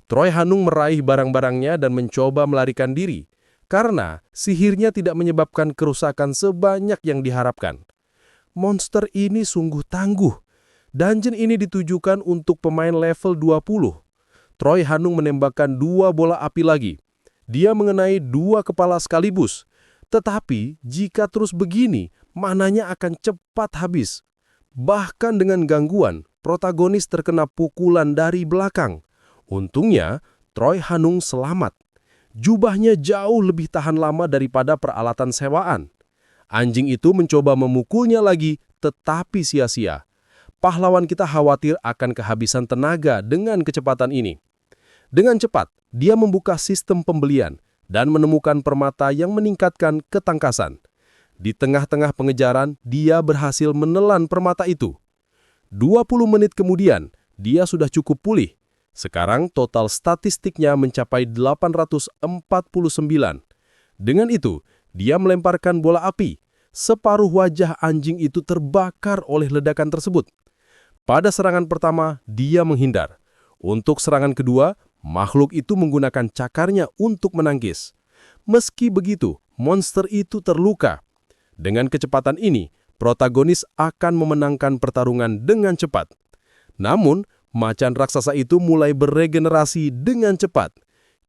Choi Han-nung meraih barang-barangnya dan mencoba melarikan diri, karena sihirnya tidak menyebabkan kerusakan sebanyak yang diharapkan. Monster ini sungguh tangguh. Dungeon ini ditujukan untuk pemain level 20. Choi Han-nung menembakkan 2 bola api lagi. Dia mengenai 2 kepala sekaligus. Tetapi, jika terus begini, mananya akan cepat habis. Bahkan dengan gangguan, protagonis terkena pukulan dari belakang. Untungnya, Choi Han-nung selamat. Jubahnya jauh lebih tahan lama daripada peralatan sewaan. Anjing itu mencoba memukulnya lagi, tetapi sia-sia. Pahlawan kita khawatir akan kehabisan tenaga dengan kecepatan ini. Dengan cepat, dia membuka sistem pembelian dan menemukan permata yang meningkatkan ketangkasan. Di tengah-tengah pengejaran, dia berhasil menelan permata itu. 20 menit kemudian, dia sudah cukup pulih. Sekarang total statistiknya mencapai 849. Dengan itu, dia melemparkan bola api. Separuh wajah anjing itu terbakar oleh ledakan tersebut. Pada serangan pertama, dia menghindar. Untuk serangan kedua, makhluk itu menggunakan cakarnya untuk menangkis. Meski begitu, monster itu terluka. Dengan kecepatan ini, protagonis akan memenangkan pertarungan dengan cepat. Namun, macan raksasa itu mulai beregenerasi dengan cepat.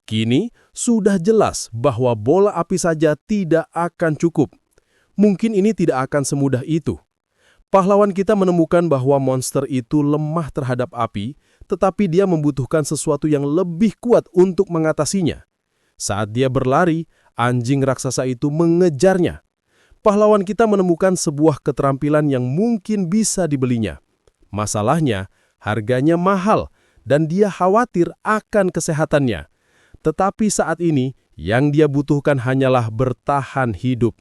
Kini, sudah jelas bahwa bola api saja tidak akan cukup. Mungkin ini tidak akan semudah itu. Pahlawan kita menemukan bahwa monster itu lemah terhadap api, tetapi dia membutuhkan sesuatu yang lebih kuat untuk mengatasinya. Saat dia berlari, anjing raksasa itu mengejarnya. Pahlawan kita menemukan sebuah keterampilan yang mungkin bisa dibelinya. Masalahnya, harganya mahal dan dia khawatir akan kesehatannya. Tetapi saat ini, yang dia butuhkan hanyalah bertahan hidup.